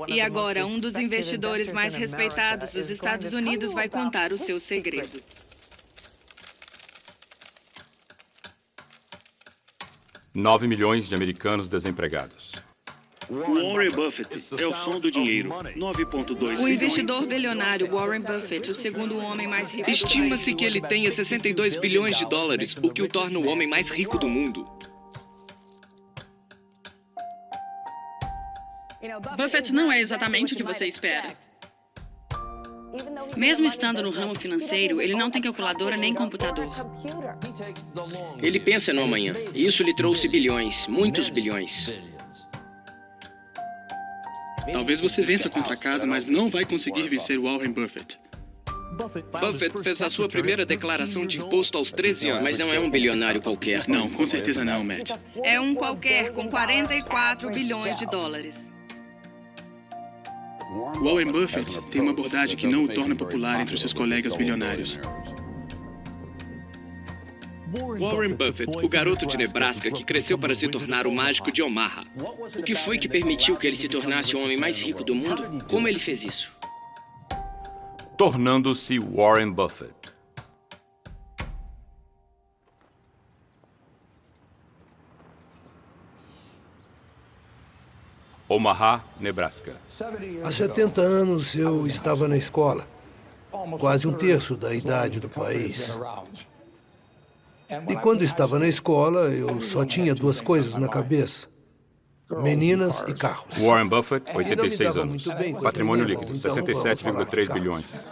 E agora, um dos investidores mais respeitados dos Estados Unidos vai contar o seu segredo. Nove milhões de americanos desempregados. Warren Buffett é o som do dinheiro. 9,2 O investidor bilionário Warren Buffett, o segundo homem mais rico do país. Estima-se que ele tenha 62 bilhões de dólares, o que o torna o homem mais rico do mundo. Buffett não é exatamente o que você espera. Mesmo estando no ramo financeiro, ele não tem calculadora nem computador. Ele pensa no amanhã. E isso lhe trouxe bilhões, muitos bilhões. Talvez você vença contra a casa, mas não vai conseguir vencer Warren Buffett. Buffett fez a sua primeira declaração de imposto aos 13 anos. Mas não é um bilionário qualquer. Não, com certeza não, Matt. É um qualquer com 44 bilhões de dólares. Warren Buffett tem uma abordagem que não o torna popular entre os seus colegas bilionários. Warren Buffett, o garoto de Nebraska que cresceu para se tornar o mágico de Omaha. O que foi que permitiu que ele se tornasse o homem mais rico do mundo? Como ele fez isso? Tornando-se Warren Buffett. Omaha, Nebraska. Há 70 anos eu estava na escola, quase um terço da idade do país. E quando estava na escola, eu só tinha duas coisas na cabeça: meninas e carros. Warren Buffett, E não me 86 dava anos. muito bem com as Patrimônio meninas, líquido, então vamos falar de 67,3 carros. bilhões.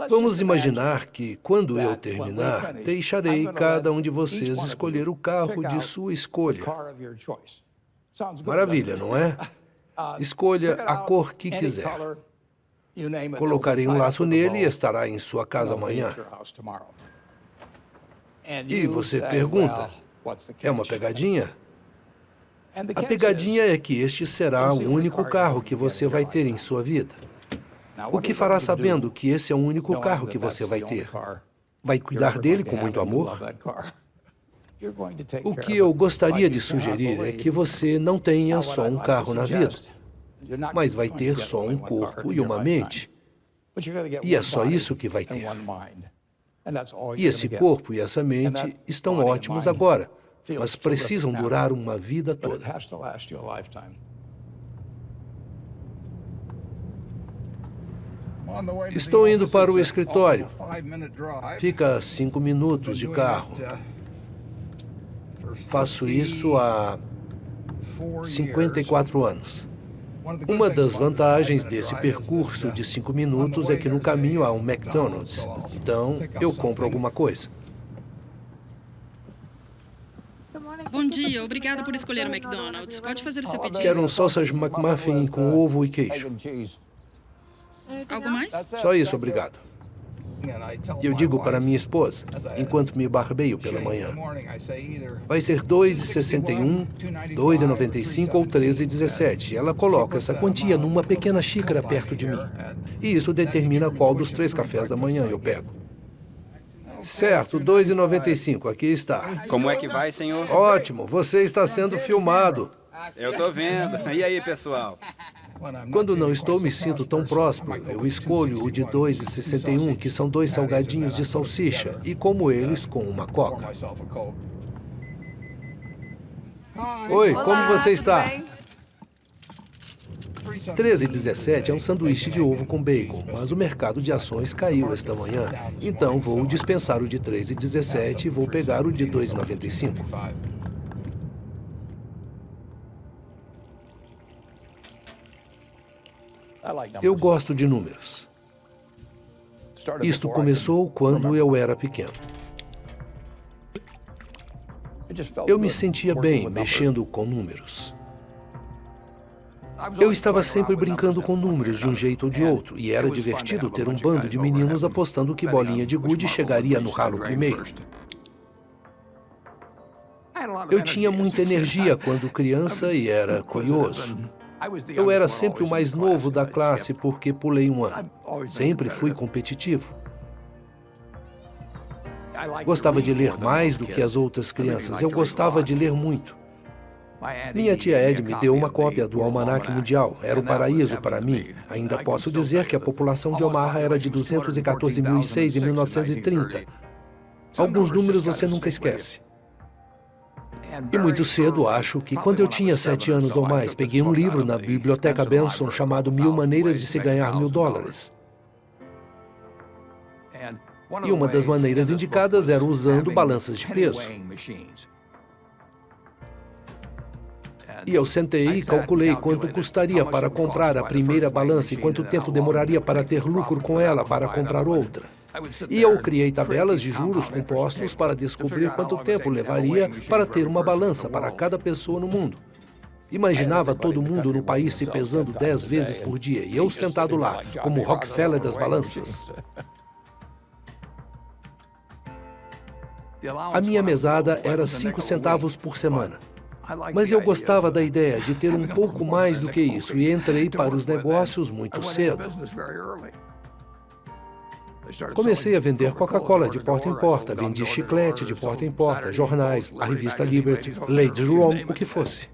Vamos imaginar que, quando eu terminar, deixarei cada um de vocês escolher o carro de sua escolha. Maravilha, não é? Escolha a cor que quiser. Colocarei um laço nele e estará em sua casa amanhã. E você pergunta, é uma pegadinha? A pegadinha é que este será o único carro que você vai ter em sua vida. O que fará sabendo que esse é o único carro que você vai ter? Vai cuidar dele com muito amor? O que eu gostaria de sugerir é que você não tenha só um carro na vida, mas vai ter só um corpo e uma mente. E é só isso que vai ter. E esse corpo e essa mente estão ótimos agora, mas precisam durar uma vida toda. Estou indo para o escritório. Fica a 5 minutos de carro. Faço isso há 54 anos. Uma das vantagens desse percurso de 5 minutos é que no caminho há um McDonald's. Então, eu compro alguma coisa. Bom dia, obrigada por escolher o McDonald's. Pode fazer o seu pedido. Quero um sausage McMuffin com ovo e queijo. Algo mais? Só isso, obrigado. E eu digo para minha esposa, enquanto me barbeio pela manhã, vai ser R$2,61, R$2,95 ou R$13,17. Ela coloca essa quantia numa pequena xícara perto de mim. E isso determina qual dos 3 cafés da manhã eu pego. Certo, R$2,95, aqui está. Como é que vai, senhor? Ótimo, você está sendo filmado. Eu tô vendo. E aí, pessoal? Quando não estou, me sinto tão próspero. Eu escolho o de R$2,61, que são 2 salgadinhos de salsicha, e como eles com uma coca. Oi, como você está? R$13,17 é um sanduíche de ovo com bacon, mas o mercado de ações caiu esta manhã. Então vou dispensar o de R$13,17 e vou pegar o de R$2,95. Eu gosto de números. Isto começou quando eu era pequeno. Eu me sentia bem mexendo com números. Eu estava sempre brincando com números de um jeito ou de outro, e era divertido ter um bando de meninos apostando que bolinha de gude chegaria no ralo primeiro. Eu tinha muita energia quando criança e era curioso. Eu era sempre o mais novo da classe porque pulei um ano. Sempre fui competitivo. Gostava de ler mais do que as outras crianças. Eu gostava de ler muito. Minha tia Ed me deu uma cópia do Almanaque Mundial. Era o paraíso para mim. Ainda posso dizer que a população de Omaha era de 214.006 em 1930. Alguns números você nunca esquece. E muito cedo, acho que quando eu tinha 7 anos ou mais, peguei um livro na Biblioteca Benson chamado 1000 Maneiras de se Ganhar $1000. E uma das maneiras indicadas era usando balanças de peso. E eu sentei e calculei quanto custaria para comprar a primeira balança e quanto tempo demoraria para ter lucro com ela para comprar outra. E eu criei tabelas de juros compostos para descobrir quanto tempo levaria para ter uma balança para cada pessoa no mundo. Imaginava todo mundo no país se pesando 10 vezes por dia e eu sentado lá, como Rockefeller das balanças. A minha mesada era 5 centavos por semana. Mas eu gostava da ideia de ter um pouco mais do que isso e entrei para os negócios muito cedo. Comecei a vender Coca-Cola de porta em porta, vendi chiclete de porta em porta, jornais, a revista Liberty, Ladies' Room, o que fosse.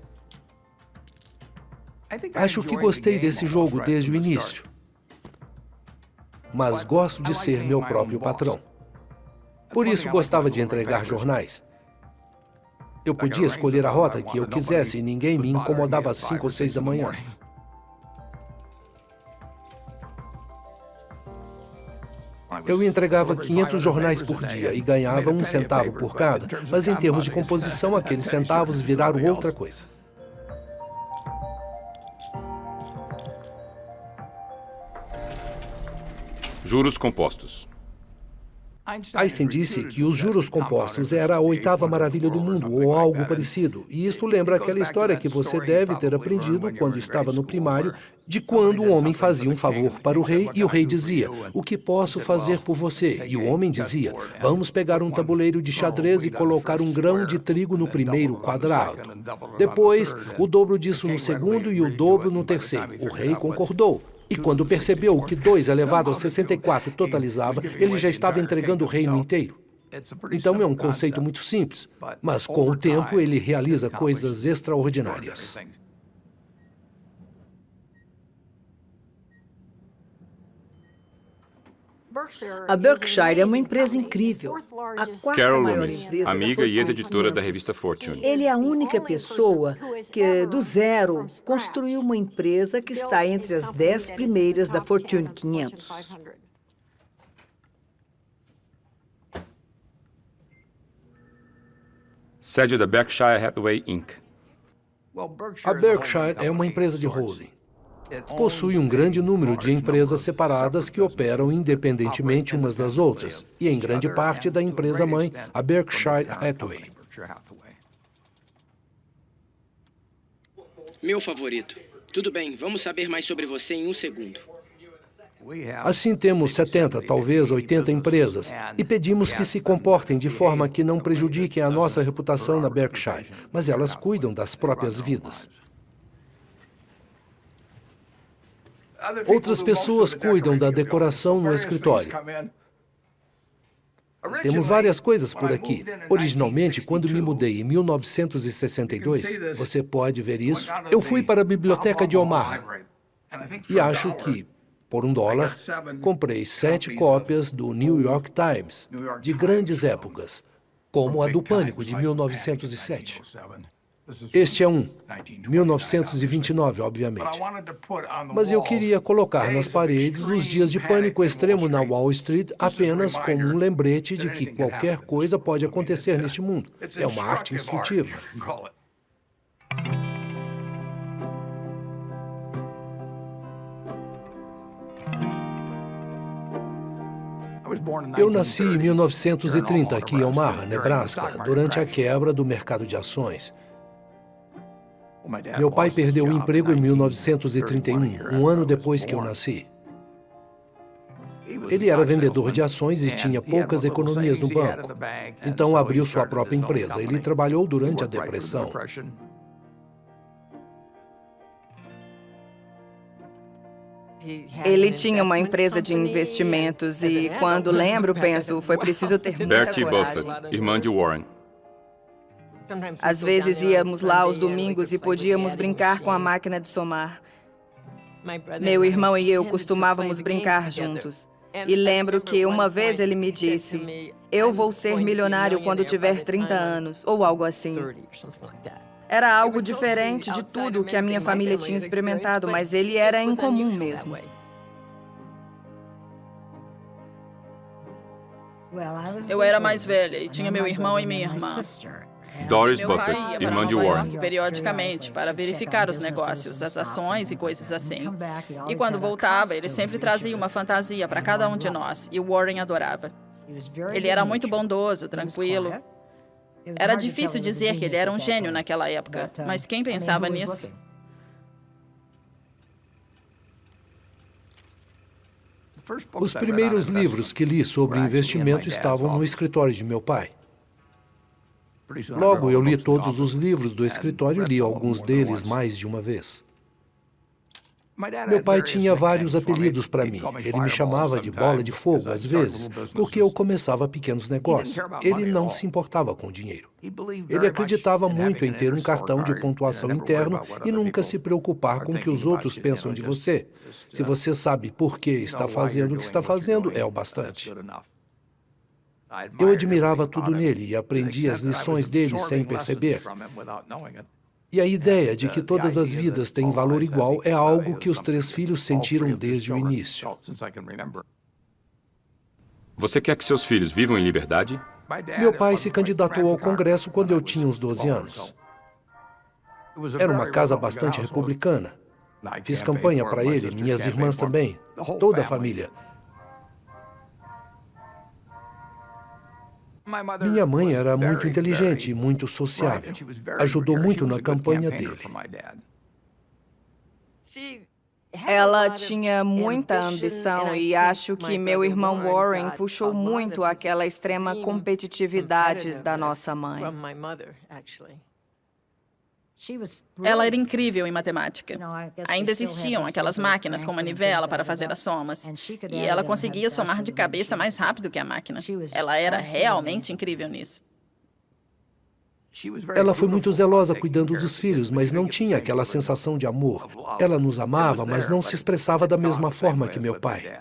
Acho que gostei desse jogo desde o início. Mas gosto de ser meu próprio patrão. Por isso gostava de entregar jornais. Eu podia escolher a rota que eu quisesse e ninguém me incomodava às 5 ou 6 da manhã. Eu entregava 500 jornais por dia e ganhava 1 centavo por cada, mas em termos de composição, aqueles centavos viraram outra coisa. Juros compostos. Einstein disse que os juros compostos era a 8ª maravilha do mundo, ou algo parecido. E isto lembra aquela história que você deve ter aprendido quando estava no primário, de quando o homem fazia um favor para o rei e o rei dizia, "O que posso fazer por você?" E o homem dizia, "Vamos pegar um tabuleiro de xadrez e colocar um grão de trigo no primeiro quadrado. Depois, o dobro disso no segundo e o dobro no terceiro." O rei concordou. E quando percebeu que 2 elevado a 64 totalizava, ele já estava entregando o reino inteiro. Então é um conceito muito simples, mas com o tempo ele realiza coisas extraordinárias. A Berkshire é uma empresa incrível. A 4ª Carol maior Loomis, empresa amiga da e Fortune ex-editora da 500. revista Fortune. Ele é a única pessoa que, do zero, construiu uma empresa que está entre as 10 primeiras da Fortune 500. Sede da Berkshire Hathaway Inc. A Berkshire é uma empresa de holding. Possui um grande número de empresas separadas que operam independentemente umas das outras, e em grande parte da empresa-mãe, a Berkshire Hathaway. Meu favorito. Tudo bem, vamos saber mais sobre você em 1 segundo. Assim temos 70, talvez 80 empresas, e pedimos que se comportem de forma que não prejudiquem a nossa reputação na Berkshire, mas elas cuidam das próprias vidas. Outras pessoas cuidam da decoração no escritório. Temos várias coisas por aqui. Originalmente, quando me mudei em 1962, você pode ver isso, eu fui para a biblioteca de Omaha e acho que, por $1, comprei 7 cópias do New York Times, de grandes épocas, como a do Pânico, de 1907. Este é 1929, obviamente. Mas eu queria colocar nas paredes os dias de pânico extremo na Wall Street apenas como um lembrete de que qualquer coisa pode acontecer neste mundo. É uma arte instrutiva. Eu nasci em 1930 aqui em Omaha, Nebraska, durante a quebra do mercado de ações. Meu pai perdeu o emprego em 1931, um ano depois que eu nasci. Ele era vendedor de ações e tinha poucas economias no banco. Então abriu sua própria empresa. Ele trabalhou durante a Depressão. Ele tinha uma empresa de investimentos e, quando lembro, penso, foi preciso ter muita Bertie coragem. Buffett, irmã de Warren. Às vezes íamos lá aos domingos e podíamos brincar com a máquina de somar. Meu irmão e eu costumávamos brincar juntos. E lembro que uma vez ele me disse: "Eu vou ser milionário quando tiver 30 anos", ou algo assim. Era algo diferente de tudo o que a minha família tinha experimentado, mas ele era incomum mesmo. Eu era mais velha e tinha meu irmão e minha irmã. Doris Meu pai Buffett, ia para irmã de Nova Warren. York periodicamente para verificar os negócios, as ações e coisas assim. E quando voltava, ele sempre trazia uma fantasia para cada um de nós, e o Warren adorava. Ele era muito bondoso, tranquilo. Era difícil dizer que ele era um gênio naquela época, mas quem pensava nisso? Os primeiros livros que li sobre investimento estavam no escritório de meu pai. Logo, eu li todos os livros do escritório e li alguns deles mais de uma vez. Meu pai tinha vários apelidos para mim. Ele me chamava de bola de fogo, às vezes, porque eu começava pequenos negócios. Ele não se importava com dinheiro. Ele acreditava muito em ter um cartão de pontuação interno e nunca se preocupar com o que os outros pensam de você. Se você sabe por que está fazendo o que está fazendo, é o bastante. Eu admirava tudo nele e aprendi as lições dele sem perceber. E a ideia de que todas as vidas têm valor igual é algo que os 3 filhos sentiram desde o início. Você quer que seus filhos vivam em liberdade? Meu pai se candidatou ao Congresso quando eu tinha uns 12 anos. Era uma casa bastante republicana. Fiz campanha para ele, minhas irmãs também, toda a família. Minha mãe era muito inteligente e muito sociável. Ajudou muito na campanha dele. Ela tinha muita ambição e acho que meu irmão Warren puxou muito aquela extrema competitividade da nossa mãe. Ela era incrível em matemática. Ainda existiam aquelas máquinas com manivela para fazer as somas. E ela conseguia somar de cabeça mais rápido que a máquina. Ela era realmente incrível nisso. Ela foi muito zelosa cuidando dos filhos, mas não tinha aquela sensação de amor. Ela nos amava, mas não se expressava da mesma forma que meu pai.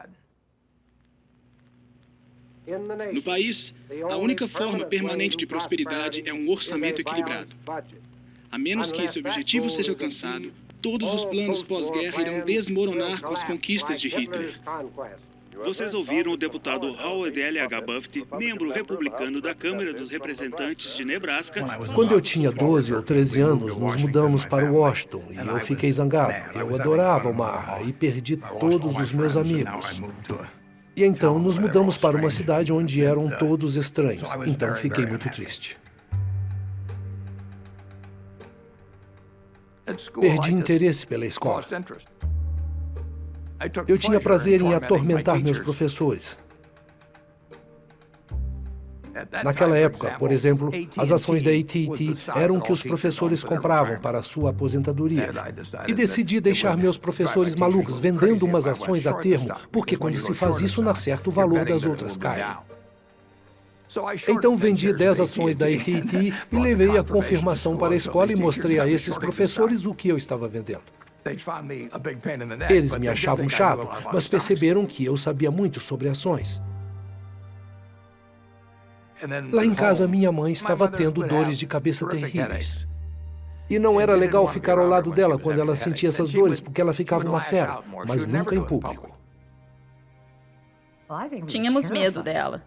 No país, a única forma permanente de prosperidade é um orçamento equilibrado. A menos que esse objetivo seja alcançado, todos os planos pós-guerra irão desmoronar com as conquistas de Hitler. Vocês ouviram o deputado Howard L.H. Buffett, membro republicano da Câmara dos Representantes de Nebraska. Quando eu tinha 12 ou 13 anos, nos mudamos para Washington e eu fiquei zangado. Eu adorava Omaha e perdi todos os meus amigos. E então nos mudamos para uma cidade onde eram todos estranhos. Então fiquei muito triste. Perdi interesse pela escola. Eu tinha prazer em atormentar meus professores. Naquela época, por exemplo, as ações da AT&T eram o que os professores compravam para a sua aposentadoria. E decidi deixar meus professores malucos vendendo umas ações a termo, porque quando se faz isso, na certa, o valor das outras cai. Então vendi 10 ações da AT&T e levei a confirmação para a escola e mostrei a esses professores o que eu estava vendendo. Eles me achavam chato, mas perceberam que eu sabia muito sobre ações. Lá em casa, minha mãe estava tendo dores de cabeça terríveis. E não era legal ficar ao lado dela quando ela sentia essas dores, porque ela ficava uma fera, mas nunca em público. Tínhamos medo dela.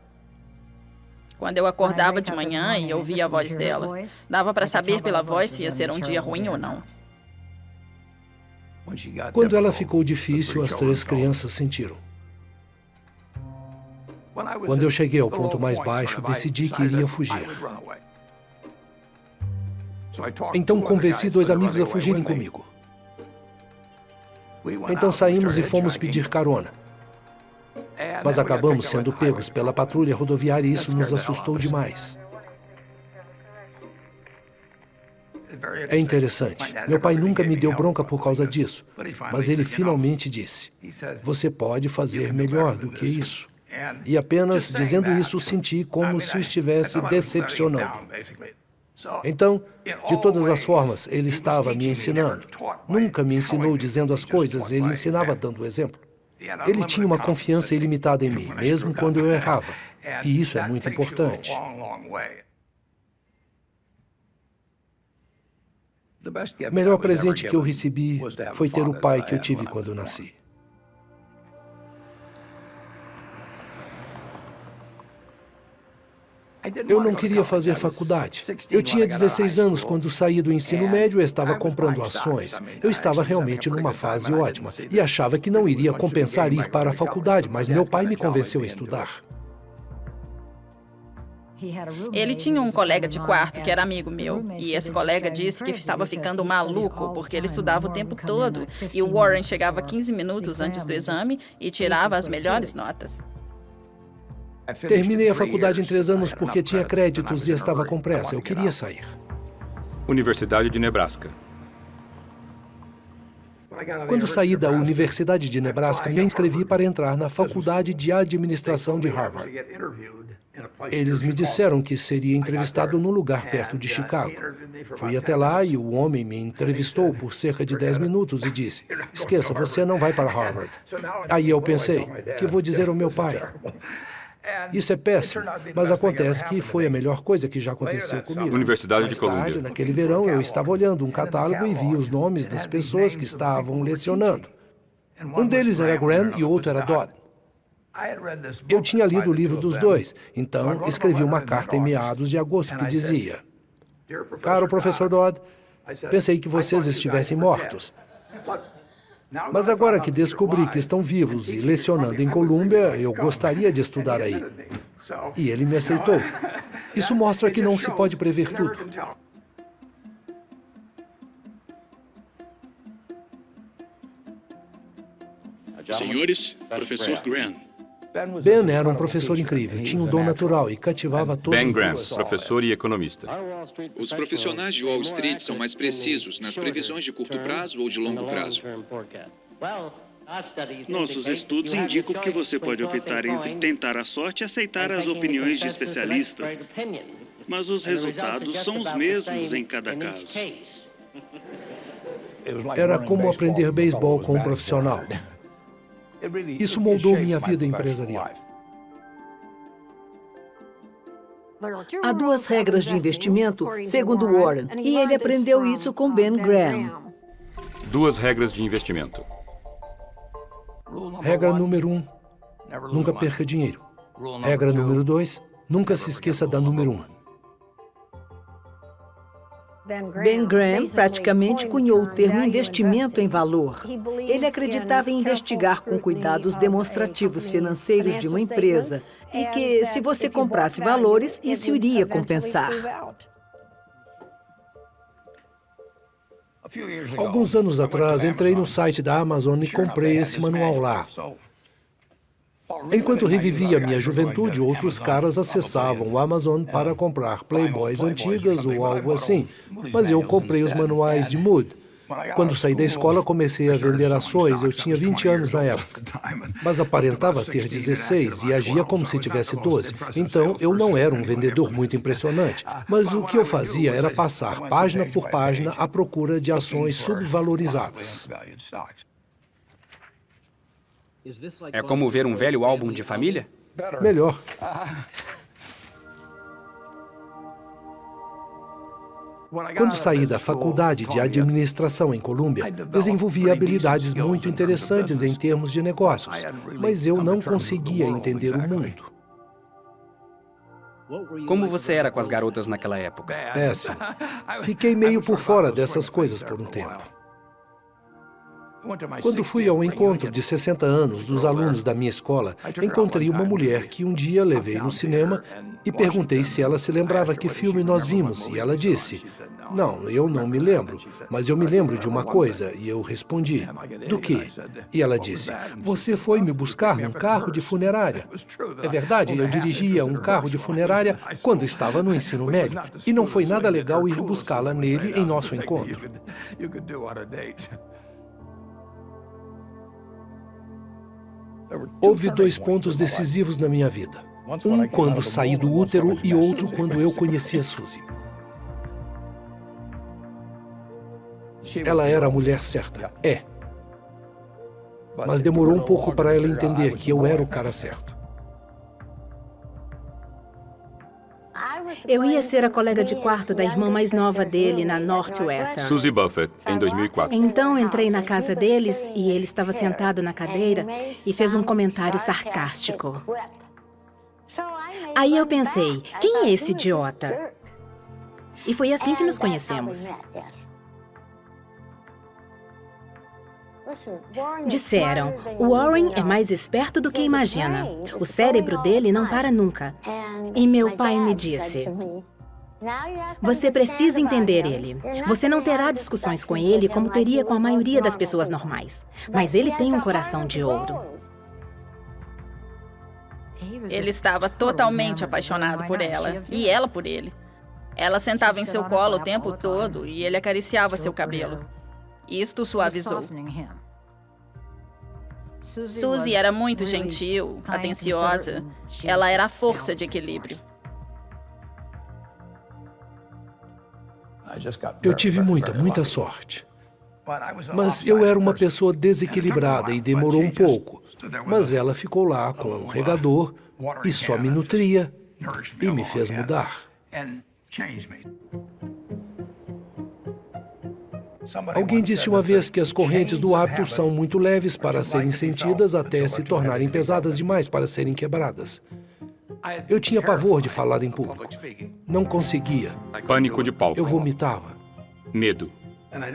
Quando eu acordava de manhã e ouvia a voz dela, dava para saber pela voz se ia ser um dia ruim ou não. Quando ela ficou difícil, as 3 crianças sentiram. Quando eu cheguei ao ponto mais baixo, decidi que iria fugir. Então convenci 2 amigos a fugirem comigo. Então saímos e fomos pedir carona. Mas acabamos sendo pegos pela patrulha rodoviária e isso nos assustou demais. É interessante. Meu pai nunca me deu bronca por causa disso, mas ele finalmente disse: "Você pode fazer melhor do que isso." E apenas dizendo isso, senti como se o estivesse decepcionando. Então, de todas as formas, ele estava me ensinando. Nunca me ensinou dizendo as coisas, ele ensinava dando o exemplo. Ele tinha uma confiança ilimitada em mim, mesmo quando eu errava. E isso é muito importante. O melhor presente que eu recebi foi ter o pai que eu tive quando nasci. Eu não queria fazer faculdade. Eu tinha 16 anos quando saí do ensino médio e estava comprando ações. Eu estava realmente numa fase ótima e achava que não iria compensar ir para a faculdade, mas meu pai me convenceu a estudar. Ele tinha um colega de quarto que era amigo meu, e esse colega disse que estava ficando maluco porque ele estudava o tempo todo, e o Warren chegava 15 minutos antes do exame e tirava as melhores notas. Terminei a faculdade em 3 anos porque tinha créditos e estava com pressa. Eu queria sair. Universidade de Nebraska. Quando saí da Universidade de Nebraska, me inscrevi para entrar na Faculdade de Administração de Harvard. Eles me disseram que seria entrevistado num lugar perto de Chicago. Fui até lá e o homem me entrevistou por cerca de 10 minutos e disse: "Esqueça, você não vai para Harvard." Aí eu pensei, que vou dizer ao meu pai? Isso é péssimo, mas acontece que foi a melhor coisa que já aconteceu comigo. Universidade de Mais tarde, Colômbia. naquele verão, eu estava olhando um catálogo e vi os nomes das pessoas que estavam lecionando. Um deles era Graham e o outro era Dodd. Eu tinha lido o livro dos dois, então escrevi uma carta em meados de agosto que dizia: "Caro professor Dodd, pensei que vocês estivessem mortos. Mas agora que descobri que estão vivos e lecionando em Colômbia, eu gostaria de estudar aí." E ele me aceitou. Isso mostra que não se pode prever tudo. Senhores, professor Graham. Ben era um professor incrível, tinha um dom natural e cativava todos. Ben Graham, professor e economista. Os profissionais de Wall Street são mais precisos nas previsões de curto prazo ou de longo prazo. Nossos estudos indicam que você pode optar entre tentar a sorte e aceitar as opiniões de especialistas. Mas os resultados são os mesmos em cada caso. Era como aprender beisebol com um profissional. Isso moldou minha vida empresarial. Há 2 regras de investimento, segundo Warren, e ele aprendeu isso com Ben Graham. 2 regras de investimento. Regra número 1, nunca perca dinheiro. Regra número 2, nunca se esqueça da número 1. Ben Graham praticamente cunhou o termo investimento em valor. Ele acreditava em investigar com cuidado os demonstrativos financeiros de uma empresa e que, se você comprasse valores, isso iria compensar. Alguns anos atrás, entrei no site da Amazon e comprei esse manual lá. Enquanto revivia minha juventude, outros caras acessavam o Amazon para comprar Playboys antigas ou algo assim, mas eu comprei os manuais de Mood. Quando saí da escola, comecei a vender ações. Eu tinha 20 anos na época, mas aparentava ter 16 e agia como se tivesse 12. Então, eu não era um vendedor muito impressionante, mas o que eu fazia era passar página por página à procura de ações subvalorizadas. É como ver um velho álbum de família? Melhor. Quando saí da Faculdade de Administração em Colômbia, desenvolvi habilidades muito interessantes em termos de negócios, mas eu não conseguia entender o mundo. Como você era com as garotas naquela época? Péssimo. Fiquei meio por fora dessas coisas por um tempo. Quando fui ao encontro de 60 anos dos alunos da minha escola, encontrei uma mulher que um dia levei no cinema e perguntei se ela se lembrava que filme nós vimos. E ela disse: "Não, eu não me lembro, mas eu me lembro de uma coisa." E eu respondi: "Do quê?" E ela disse: "Você foi me buscar num carro de funerária." É verdade, eu dirigia um carro de funerária quando estava no ensino médio, e não foi nada legal ir buscá-la nele em nosso encontro. Houve 2 pontos decisivos na minha vida. Um quando saí do útero e outro quando eu conheci a Suzy. Ela era a mulher certa. É. Mas demorou um pouco para ela entender que eu era o cara certo. Eu ia ser a colega de quarto da irmã mais nova dele na Northwestern. Suzy Buffett, em 2004. Então entrei na casa deles e ele estava sentado na cadeira e fez um comentário sarcástico. Aí eu pensei, quem é esse idiota? E foi assim que nos conhecemos. Disseram, o Warren é mais esperto do que imagina. O cérebro dele não para nunca. E meu pai me disse, você precisa entender ele. Você não terá discussões com ele como teria com a maioria das pessoas normais. Mas ele tem um coração de ouro. Ele estava totalmente apaixonado por ela, e ela por ele. Ela sentava em seu colo o tempo todo e ele acariciava seu cabelo. Isto o suavizou. Suzy era muito gentil, atenciosa. Ela era a força de equilíbrio. Eu tive muita sorte. Mas eu era uma pessoa desequilibrada e demorou um pouco. Mas ela ficou lá com um regador e só me nutria e me fez mudar. Alguém disse uma vez que as correntes do hábito são muito leves para serem sentidas até se tornarem pesadas demais para serem quebradas. Eu tinha pavor de falar em público. Não conseguia. Pânico de palco. Eu vomitava. Medo.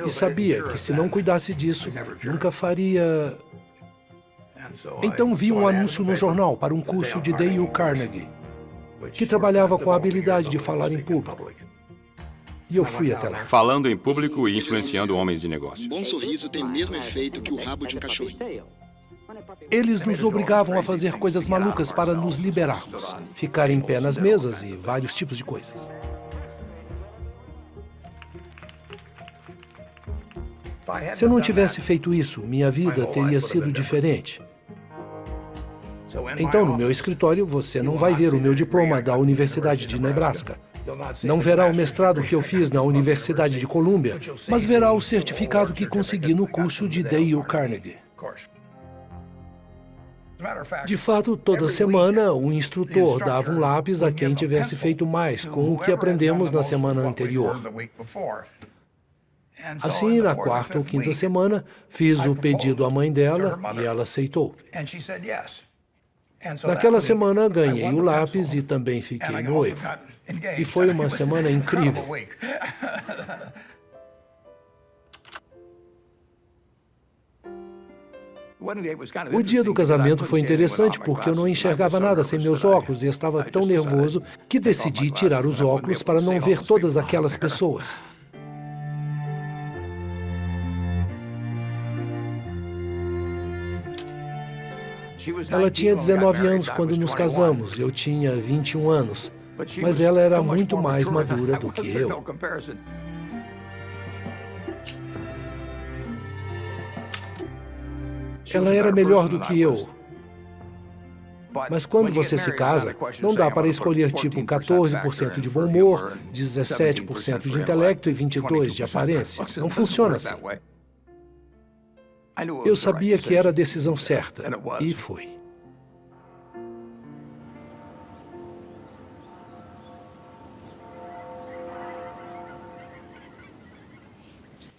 E sabia que se não cuidasse disso, nunca faria... Então vi um anúncio no jornal para um curso de Dale Carnegie, que trabalhava com a habilidade de falar em público. E eu fui até lá. Falando em público e influenciando homens de negócios. Um bom sorriso tem o mesmo efeito que o rabo de um cachorrinho. Eles nos obrigavam a fazer coisas malucas para nos liberarmos. Ficar em pé nas mesas e vários tipos de coisas. Se eu não tivesse feito isso, minha vida teria sido diferente. Então, no meu escritório, você não vai ver o meu diploma da Universidade de Nebraska. Não verá o mestrado que eu fiz na Universidade de Colômbia, mas verá o certificado que consegui no curso de Dale Carnegie. De fato, toda semana, o instrutor dava um lápis a quem tivesse feito mais com o que aprendemos na semana anterior. Assim, na quarta ou quinta semana, fiz o pedido à mãe dela e ela aceitou. Naquela semana, ganhei o lápis e também fiquei noivo. E foi uma semana incrível. O dia do casamento foi interessante porque eu não enxergava nada sem meus óculos e estava tão nervoso que decidi tirar os óculos para não ver todas aquelas pessoas. Ela tinha 19 anos quando nos casamos, eu tinha 21 anos, mas ela era muito mais madura do que eu. Ela era melhor do que eu. Mas quando você se casa, não dá para escolher tipo 14% de bom humor, 17% de intelecto e 22% de aparência. Não funciona assim. Eu sabia que era a decisão certa, e foi.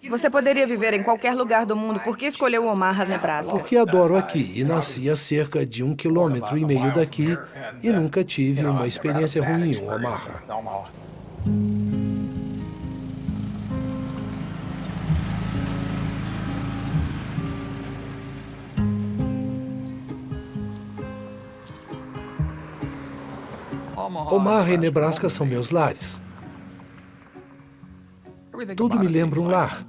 Você poderia viver em qualquer lugar do mundo. Por que escolheu Omaha, Nebraska? Porque adoro aqui e nasci a cerca de 1,5 km daqui e nunca tive uma experiência ruim em Omaha. Omaha e Nebraska são meus lares. Tudo me lembra um lar.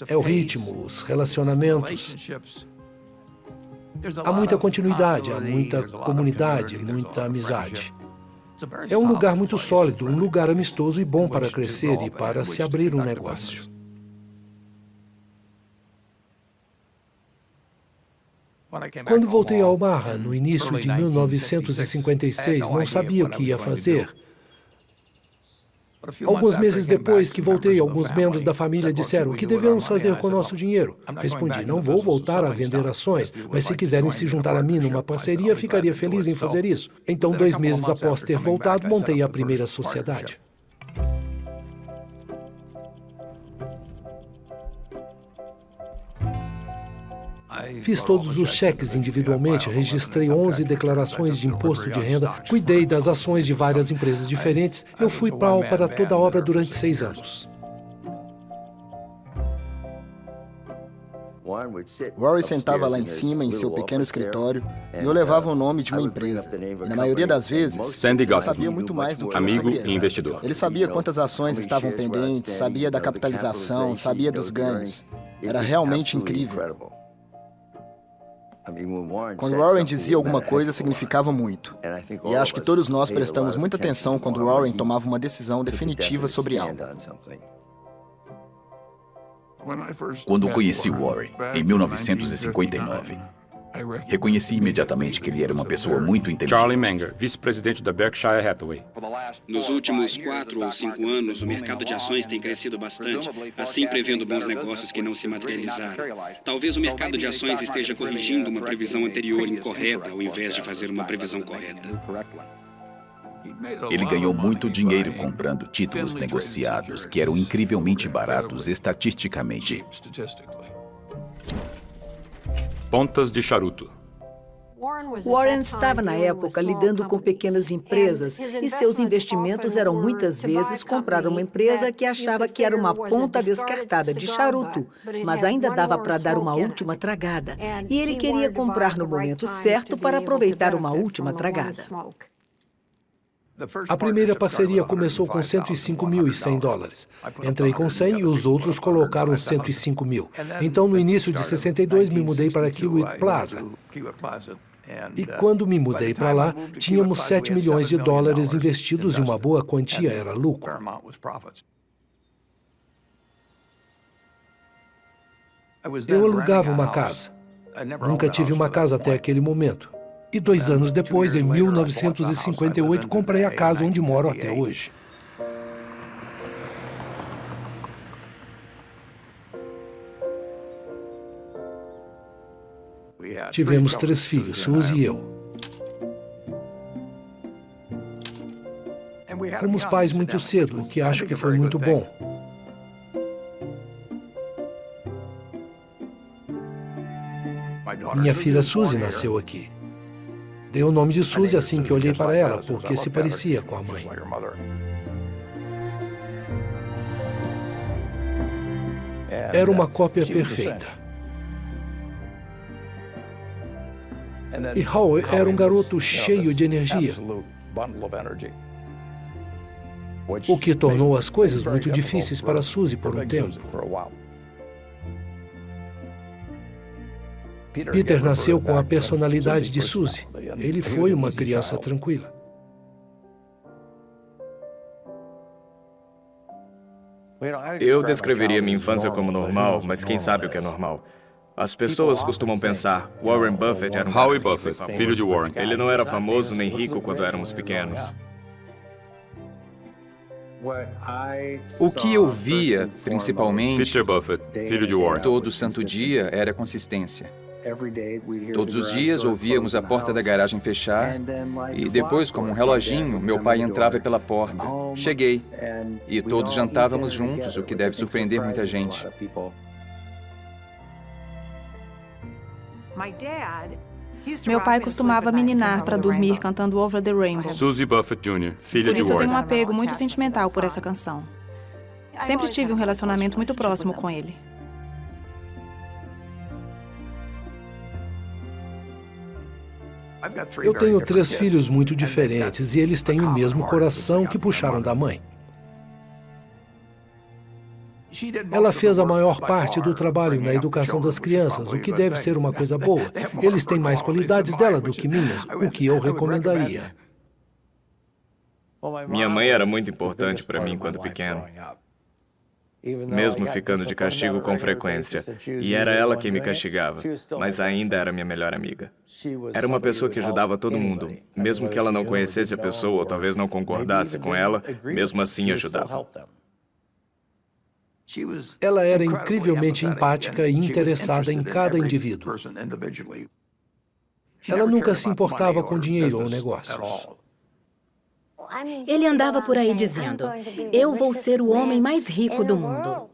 É o ritmo, os relacionamentos. Há muita continuidade, há muita comunidade, muita amizade. É um lugar muito sólido, um lugar amistoso e bom para crescer e para se abrir um negócio. Quando voltei a Omaha, no início de 1956, não sabia o que ia fazer. Alguns meses depois que voltei, alguns membros da família disseram: o que devemos fazer com o nosso dinheiro? Respondi: não vou voltar a vender ações, mas se quiserem se juntar a mim numa parceria, ficaria feliz em fazer isso. Então, 2 meses após ter voltado, montei a primeira sociedade. Fiz todos os cheques individualmente, registrei 11 declarações de imposto de renda, cuidei das ações de várias empresas diferentes. Eu fui pau para toda a obra durante 6 anos. Warren sentava lá em cima, em seu pequeno escritório, e eu levava o nome de uma empresa. E na maioria das vezes, Sandy ele Gottlieb, sabia muito mais do que amigo eu sabia. e investidor. Ele sabia quantas ações estavam pendentes, sabia da capitalização, sabia dos ganhos. Era realmente incrível. Quando Warren dizia alguma coisa, significava muito. E acho que todos nós prestamos muita atenção quando Warren tomava uma decisão definitiva sobre algo. Quando conheci Warren, em 1959, reconheci imediatamente que ele era uma pessoa muito inteligente. Charlie Munger, vice-presidente da Berkshire Hathaway. Nos últimos 4 ou 5 anos, o mercado de ações tem crescido bastante, assim prevendo bons negócios que não se materializaram. Talvez o mercado de ações esteja corrigindo uma previsão anterior incorreta, ao invés de fazer uma previsão correta. Ele ganhou muito dinheiro comprando títulos negociados que eram incrivelmente baratos estatisticamente. Pontas de charuto. Warren estava, na época, lidando com pequenas empresas e seus investimentos eram muitas vezes comprar uma empresa que achava que era uma ponta descartada de charuto, mas ainda dava para dar uma última tragada. E ele queria comprar no momento certo para aproveitar uma última tragada. A primeira parceria começou com $105.100. Entrei com 100 e os outros colocaram 105 mil. Então, no início de 62, me mudei para Kiewit Plaza. E quando me mudei para lá, tínhamos $7 milhões investidos e uma boa quantia era lucro. Eu alugava uma casa. Nunca tive uma casa até aquele momento. E 2 anos depois, em 1958, comprei a casa onde moro até hoje. Tivemos 3 filhos, Suzy e eu. Fomos pais muito cedo, o que acho que foi muito bom. Minha filha Suzy nasceu aqui. Dei o nome de Suzy assim que olhei para ela, porque se parecia com a mãe. Era uma cópia perfeita. E Howie era um garoto cheio de energia, o que tornou as coisas muito difíceis para Suzy por um tempo. Peter nasceu com a personalidade de Suzy. Ele foi uma criança tranquila. Eu descreveria minha infância como normal, mas quem sabe o que é normal? As pessoas costumam pensar, Warren Buffett era um Howie Buffett, filho de Warren. Ele não era famoso nem rico quando éramos pequenos. O que eu via, principalmente, Peter Buffett, filho de Warren. todo santo dia, era a consistência. Todos os dias ouvíamos a porta da garagem fechar e depois, como um reloginho, meu pai entrava pela porta. Cheguei. E todos jantávamos juntos, o que deve surpreender muita gente. Meu pai costumava me ninar para dormir cantando Over the Rainbow. Suzy Buffett Jr., filha Por de isso eu Warren. tenho um apego muito sentimental por essa canção. Sempre tive um relacionamento muito próximo com ele. Eu tenho 3 filhos muito diferentes e eles têm o mesmo coração que puxaram da mãe. Ela fez a maior parte do trabalho na educação das crianças, o que deve ser uma coisa boa. Eles têm mais qualidades dela do que minhas, o que eu recomendaria. Minha mãe era muito importante para mim quando pequeno. mesmo ficando de castigo com frequência. E era ela quem me castigava, mas ainda era minha melhor amiga. Era uma pessoa que ajudava todo mundo, mesmo que ela não conhecesse a pessoa ou talvez não concordasse com ela, mesmo assim ajudava. Ela era incrivelmente empática e interessada em cada indivíduo. Ela nunca se importava com dinheiro ou negócios. Ele andava por aí dizendo, eu vou ser o homem mais rico do mundo.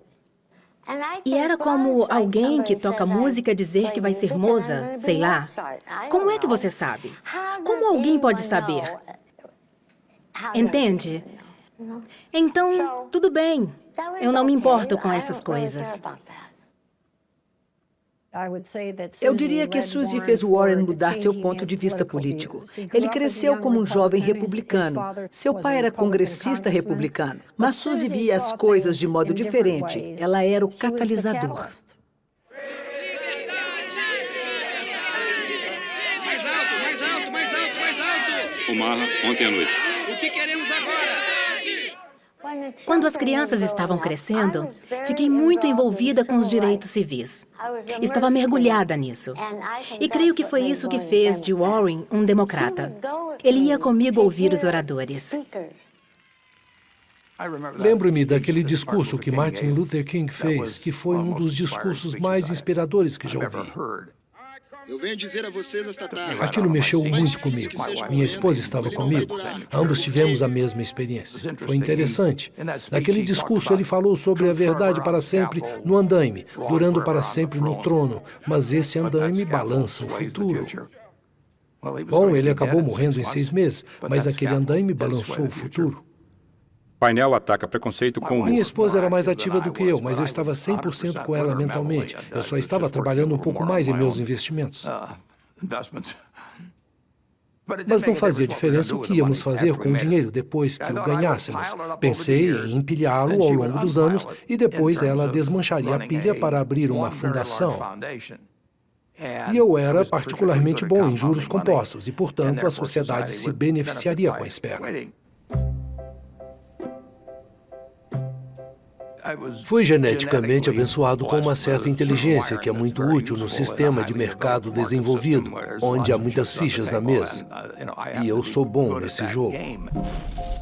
E era como alguém que toca música dizer que vai ser Mozart, sei lá. Como é que você sabe? Como alguém pode saber? Entende? Então, tudo bem. Eu não me importo com essas coisas. Eu diria que Suzy fez Warren mudar seu ponto de vista político. Ele cresceu como um jovem republicano. Seu pai era congressista republicano. Mas Suzy via as coisas de modo diferente. Ela era o catalisador. Mais alto, mais alto, mais alto, mais alto! Omaha, ontem à noite. O que queremos agora? Quando as crianças estavam crescendo, fiquei muito envolvida com os direitos civis. Estava mergulhada nisso. E creio que foi isso que fez de Warren um democrata. Ele ia comigo ouvir os oradores. Lembro-me daquele discurso que Martin Luther King fez, que foi um dos discursos mais inspiradores que já ouvi. Eu venho dizer a vocês esta tarde. Aquilo mexeu muito comigo. Minha esposa estava comigo. Ambos tivemos a mesma experiência. Foi interessante. Naquele discurso, ele falou sobre a verdade para sempre no andaime, durando para sempre no trono. Mas esse andaime balança o futuro. Bom, ele acabou morrendo em 6 meses, mas aquele andaime balançou o futuro. Painel ataca preconceito com humor. Minha esposa era mais ativa do que eu, mas eu estava 100% com ela mentalmente. Eu só estava trabalhando um pouco mais em meus investimentos. Mas não fazia diferença o que íamos fazer com o dinheiro depois que o ganhássemos. Pensei em empilhá-lo ao longo dos anos e depois ela desmancharia a pilha para abrir uma fundação. E eu era particularmente bom em juros compostos e, portanto, a sociedade se beneficiaria com a espera. Fui geneticamente abençoado com uma certa inteligência que é muito útil no sistema de mercado desenvolvido, onde há muitas fichas na mesa. E eu sou bom nesse jogo.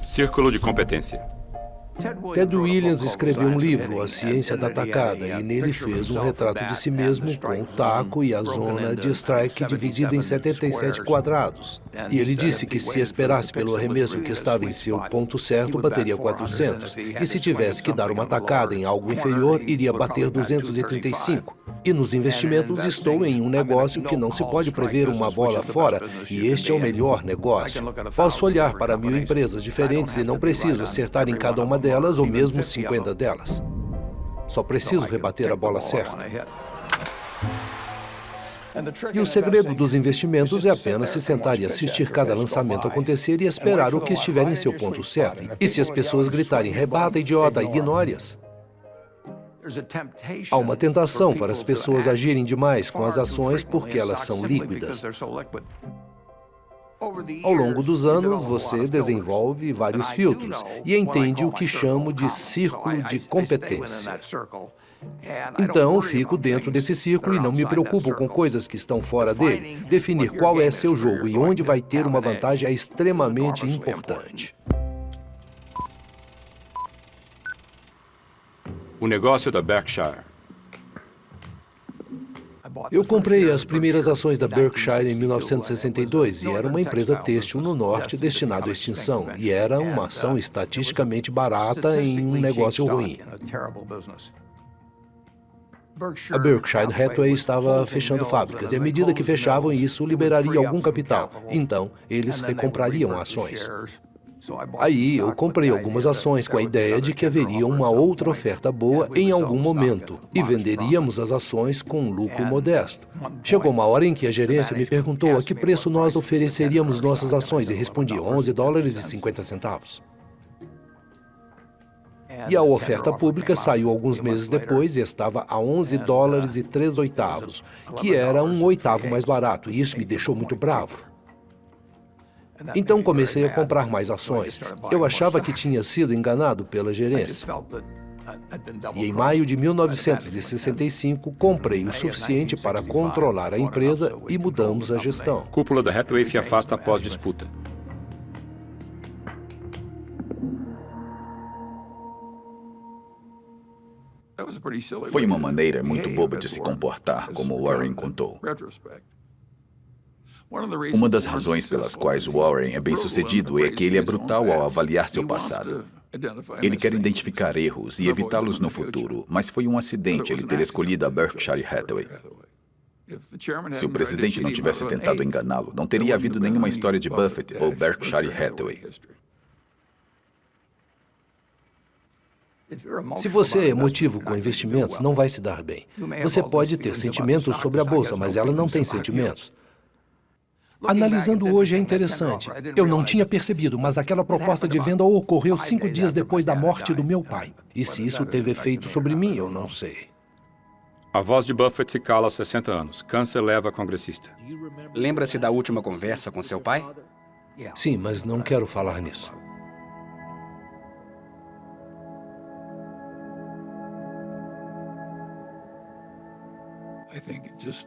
Círculo de competência. Ted Williams escreveu um livro, A Ciência da Tacada, e nele fez um retrato de si mesmo com o taco e a zona de strike dividida em 77 quadrados. E ele disse que se esperasse pelo arremesso que estava em seu ponto certo, bateria 400. E se tivesse que dar uma tacada em algo inferior, iria bater 235. E nos investimentos estou em um negócio que não se pode prever uma bola fora, e este é o melhor negócio. Posso olhar para 1000 empresas diferentes e não preciso acertar em cada uma delas ou mesmo 50 delas. Só preciso rebater a bola certa. E o segredo dos investimentos é apenas se sentar e assistir cada lançamento acontecer e esperar o que estiver em seu ponto certo. E se as pessoas gritarem, rebata, idiota, ignore-as. Há uma tentação para as pessoas agirem demais com as ações porque elas são líquidas. Ao longo dos anos, você desenvolve vários filtros e entende o que chamo de círculo de competência. Então, fico dentro desse círculo e não me preocupo com coisas que estão fora dele. Definir qual é seu jogo e onde vai ter uma vantagem é extremamente importante. O negócio da Berkshire. Eu comprei as primeiras ações da Berkshire em 1962 e era uma empresa têxtil no norte destinada à extinção. E era uma ação estatisticamente barata em um negócio ruim. A Berkshire Hathaway estava fechando fábricas e à medida que fechavam isso liberaria algum capital. Então, eles recomprariam ações. Aí eu comprei algumas ações com a ideia de que haveria uma outra oferta boa em algum momento e venderíamos as ações com lucro modesto. Chegou uma hora em que a gerência me perguntou a que preço nós ofereceríamos nossas ações e respondi $11,50. E a oferta pública saiu alguns meses depois e estava a $11,03, que era um oitavo mais barato, e isso me deixou muito bravo. Então comecei a comprar mais ações. Eu achava que tinha sido enganado pela gerência. E em maio de 1965, comprei o suficiente para controlar a empresa e mudamos a gestão. Cúpula da Hathaway se afasta após disputa. Foi uma maneira muito boba de se comportar, como Warren contou. Uma das razões pelas quais Warren é bem-sucedido é que ele é brutal ao avaliar seu passado. Ele quer identificar erros e evitá-los no futuro, mas foi um acidente ele ter escolhido a Berkshire Hathaway. Se o presidente não tivesse tentado enganá-lo, não teria havido nenhuma história de Buffett ou Berkshire Hathaway. Se você é emotivo com investimentos, não vai se dar bem. Você pode ter sentimentos sobre a bolsa, mas ela não tem sentimentos. Analisando hoje é interessante. Eu não tinha percebido, mas aquela proposta de venda ocorreu 5 dias depois da morte do meu pai. E se isso teve efeito sobre mim, eu não sei. A voz de Buffett se cala aos 60 anos. Câncer leva a congressista. Lembra-se da última conversa com seu pai? Sim, mas não quero falar nisso.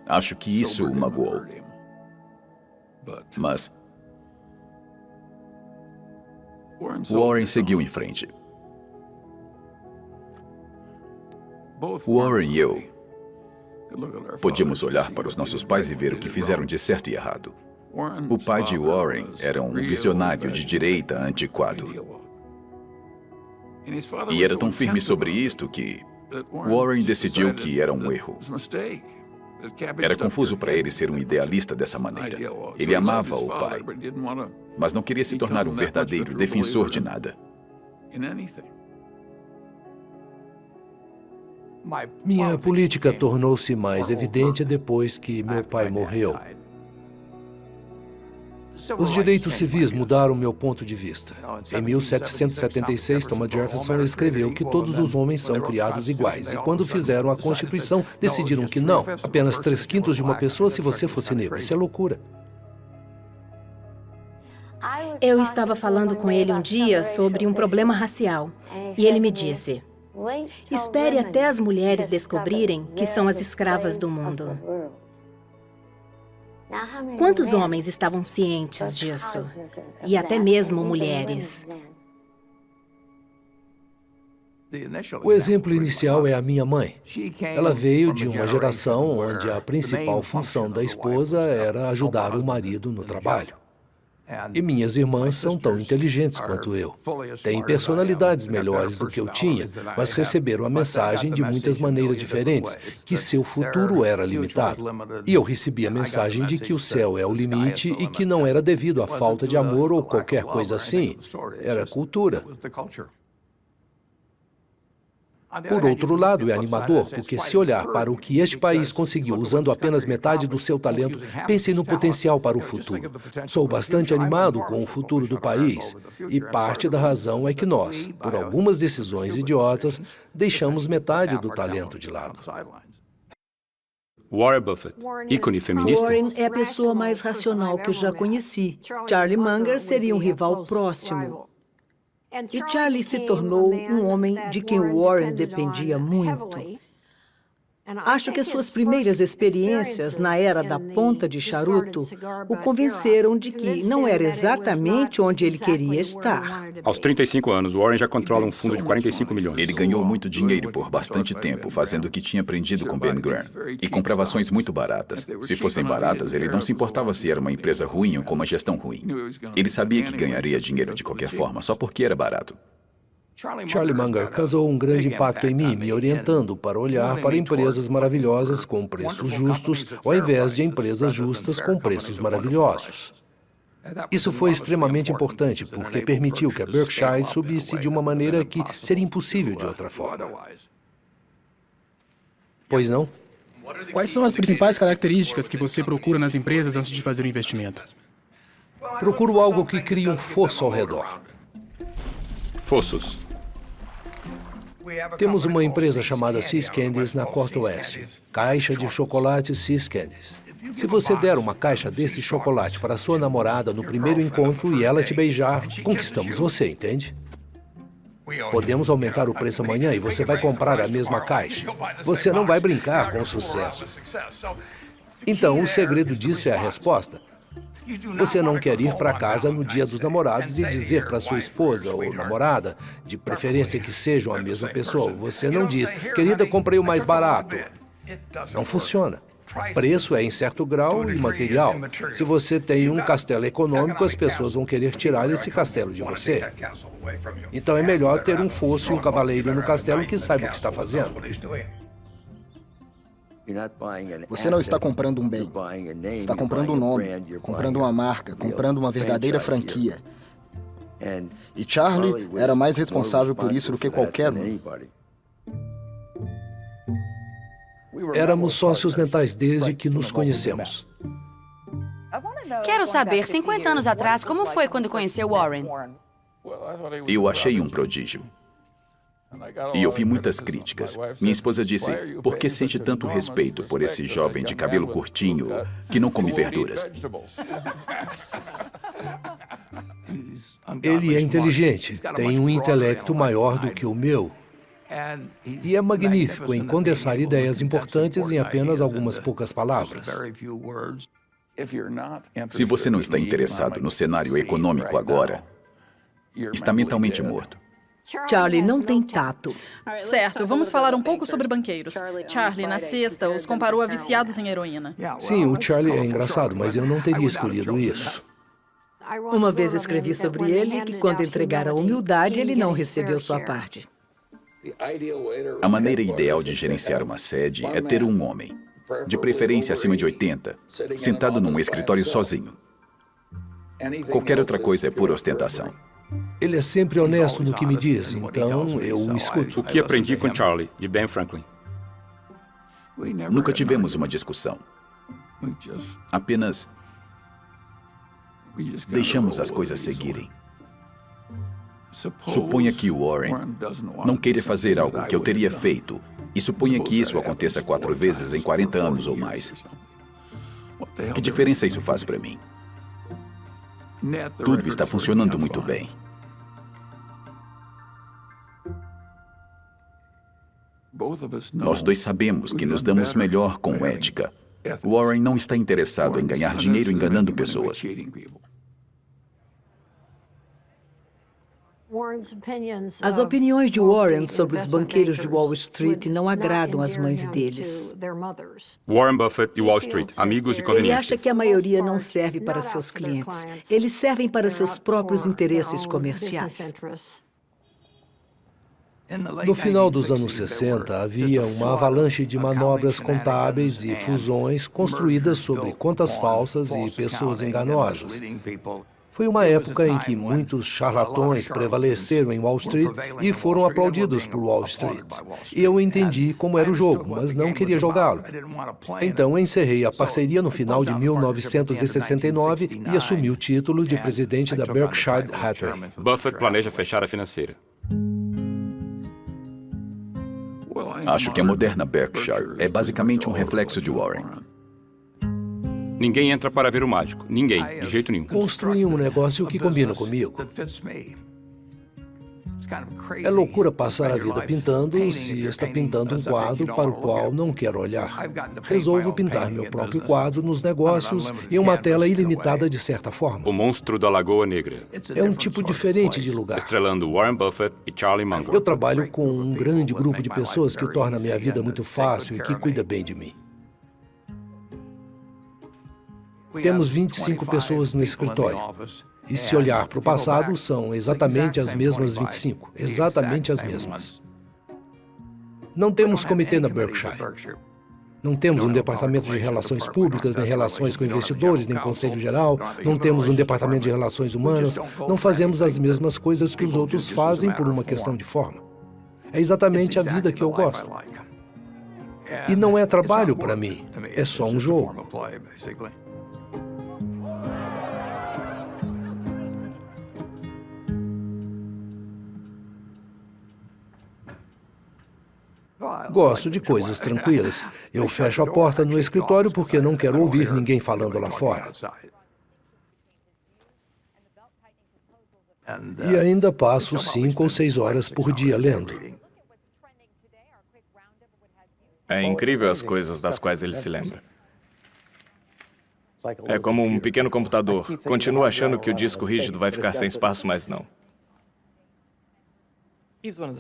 Acho que isso o magoou. Mas Warren seguiu em frente. Warren e eu podíamos olhar para os nossos pais e ver o que fizeram de certo e errado. O pai de Warren era um visionário de direita antiquado. E era tão firme sobre isto que Warren decidiu que era um erro. Era confuso para ele ser um idealista dessa maneira. Ele amava o pai, mas não queria se tornar um verdadeiro defensor de nada. Minha política tornou-se mais evidente depois que meu pai morreu. Os direitos civis mudaram meu ponto de vista. Em 1776, Thomas Jefferson escreveu que todos os homens são criados iguais. E quando fizeram a Constituição, decidiram que não. Apenas 3/5 de uma pessoa se você fosse negro. Isso é loucura. Eu estava falando com ele um dia sobre um problema racial. E ele me disse: espere até as mulheres descobrirem que são as escravas do mundo. Quantos homens estavam cientes disso? E até mesmo mulheres. O exemplo inicial é a minha mãe. Ela veio de uma geração onde a principal função da esposa era ajudar o marido no trabalho. E minhas irmãs são tão inteligentes quanto eu. Têm personalidades melhores do que eu tinha, mas receberam a mensagem de muitas maneiras diferentes, que seu futuro era limitado. E eu recebi a mensagem de que o céu é o limite e que não era devido à falta de amor ou qualquer coisa assim. Era cultura. Por outro lado, é animador, porque se olhar para o que este país conseguiu usando apenas metade do seu talento, pense no potencial para o futuro. Sou bastante animado com o futuro do país, e parte da razão é que nós, por algumas decisões idiotas, deixamos metade do talento de lado. Warren Buffett, ícone feminista. Warren é a pessoa mais racional que eu já conheci. Charlie Munger seria um rival próximo. E Charlie se tornou um homem de quem Warren dependia muito. Acho que as suas primeiras experiências na era da ponta de charuto o convenceram de que não era exatamente onde ele queria estar. Aos 35 anos, Warren já controla um fundo de 45 milhões. Ele ganhou muito dinheiro por bastante tempo, fazendo o que tinha aprendido com Ben Graham. E comprava ações muito baratas. Se fossem baratas, ele não se importava se era uma empresa ruim ou com uma gestão ruim. Ele sabia que ganharia dinheiro de qualquer forma, só porque era barato. Charlie Munger causou um grande impacto em mim, me orientando para olhar para empresas maravilhosas com preços justos, ao invés de empresas justas com preços maravilhosos. Isso foi extremamente importante, porque permitiu que a Berkshire subisse de uma maneira que seria impossível de outra forma. Pois não? Quais são as principais características que você procura nas empresas antes de fazer o investimento? Procuro algo que crie um fosso ao redor. Fossos. Temos uma empresa chamada See's Candies na costa oeste. Caixa de chocolate See's Candies. Se você der uma caixa desse chocolate para sua namorada no primeiro encontro e ela te beijar, conquistamos você, entende? Podemos aumentar o preço amanhã e você vai comprar a mesma caixa. Você não vai brincar com o sucesso. Então, o segredo disso é a resposta. Você não quer ir para casa no dia dos namorados e dizer para sua esposa ou namorada, de preferência que sejam a mesma pessoa. Você não diz, querida, comprei o mais barato. Não funciona. Preço é, em certo grau, imaterial. Se você tem um castelo econômico, as pessoas vão querer tirar esse castelo de você. Então é melhor ter um fosso e um cavaleiro no castelo que saiba o que está fazendo. Você não está comprando um bem. Está comprando um nome, comprando uma marca, comprando uma verdadeira franquia. E Charlie era mais responsável por isso do que qualquer um. Éramos sócios mentais desde que nos conhecemos. Quero saber, 50 anos atrás, como foi quando conheceu Warren? Eu achei um prodígio. E ouvi muitas críticas. Minha esposa disse, por que sente tanto respeito por esse jovem de cabelo curtinho que não come verduras? Ele é inteligente, tem um intelecto maior do que o meu. E é magnífico em condensar ideias importantes em apenas algumas poucas palavras. Se você não está interessado no cenário econômico agora, está mentalmente morto. Charlie não tem tato. Certo, vamos falar um pouco sobre banqueiros. Charlie, na sexta, os comparou a viciados em heroína. Sim, o Charlie é engraçado, mas eu não teria escolhido isso. Uma vez escrevi sobre ele que quando entregar a humildade, ele não recebeu sua parte. A maneira ideal de gerenciar uma sede é ter um homem, de preferência acima de 80, sentado num escritório sozinho. Qualquer outra coisa é pura ostentação. Ele é sempre honesto no que me diz, então eu o escuto. O que aprendi com Charlie, de Ben Franklin? Nunca tivemos uma discussão. Apenas deixamos as coisas seguirem. Suponha que o Warren não queira fazer algo que eu teria feito, e suponha que isso aconteça 4 vezes em 40 anos ou mais. Que diferença isso faz para mim? Tudo está funcionando muito bem. Nós dois sabemos que nos damos melhor com ética. Warren não está interessado em ganhar dinheiro enganando pessoas. As opiniões de Warren sobre os banqueiros de Wall Street não agradam as mães deles. Warren Buffett e Wall Street, amigos de Ele conveniência. acha que a maioria não serve para seus clientes. Eles servem para seus próprios interesses comerciais. No final dos anos 60, havia uma avalanche de manobras contábeis e fusões construídas sobre contas falsas e pessoas enganosas. Foi uma época em que muitos charlatões prevaleceram em Wall Street e foram aplaudidos por Wall Street. Eu entendi como era o jogo, mas não queria jogá-lo. Então encerrei a parceria no final de 1969 e assumi o título de presidente da Berkshire Hathaway. Buffett planeja fechar a financeira. Acho que a moderna Berkshire é basicamente um reflexo de Warren. Ninguém entra para ver o mágico. Ninguém, de jeito nenhum. Construí um negócio que combina comigo. É loucura passar a vida pintando se está pintando um quadro para o qual não quero olhar. Resolvo pintar meu próprio quadro nos negócios em uma tela ilimitada de certa forma. O Monstro da Lagoa Negra. É um tipo diferente de lugar. Estrelando Warren Buffett e Charlie Munger. Eu trabalho com um grande grupo de pessoas que torna a minha vida muito fácil e que cuida bem de mim. Temos 25 pessoas no escritório. E se olhar para o passado, são exatamente as mesmas 25. Exatamente as mesmas. Não temos comitê na Berkshire. Não temos um departamento de relações públicas, nem relações com investidores, nem conselho geral. Não temos um departamento de relações humanas. Não fazemos as mesmas coisas que os outros fazem por uma questão de forma. É exatamente a vida que eu gosto. E não é trabalho para mim. É só um jogo. Gosto de coisas tranquilas. Eu fecho a porta no escritório porque não quero ouvir ninguém falando lá fora. E ainda passo 5 ou 6 horas por dia lendo. É incrível as coisas das quais ele se lembra. É como um pequeno computador. Continua achando que o disco rígido vai ficar sem espaço, mas não.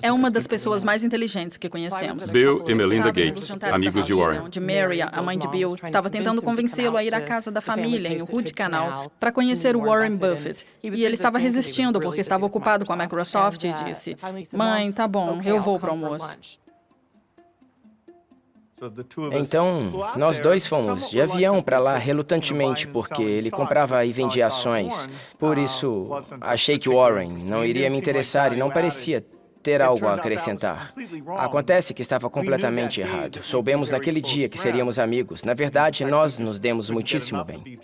É uma das pessoas mais inteligentes que conhecemos. Bill e Melinda Estava nos Gates, jantares amigos da de família, Warren. onde Mary, a mãe de Bill, estava tentando convencê-lo a ir à casa da família, em Hood Canal, para conhecer o Warren Buffett. E ele estava resistindo porque estava ocupado com a Microsoft e disse: "Mãe, tá bom, eu vou para o almoço." Então, nós dois fomos de avião para lá relutantemente, porque ele comprava e vendia ações. Por isso, achei que Warren não iria me interessar e não parecia ter algo a acrescentar. Acontece que estava completamente errado. Soubemos naquele dia que seríamos amigos. Na verdade, nós nos demos muitíssimo bem.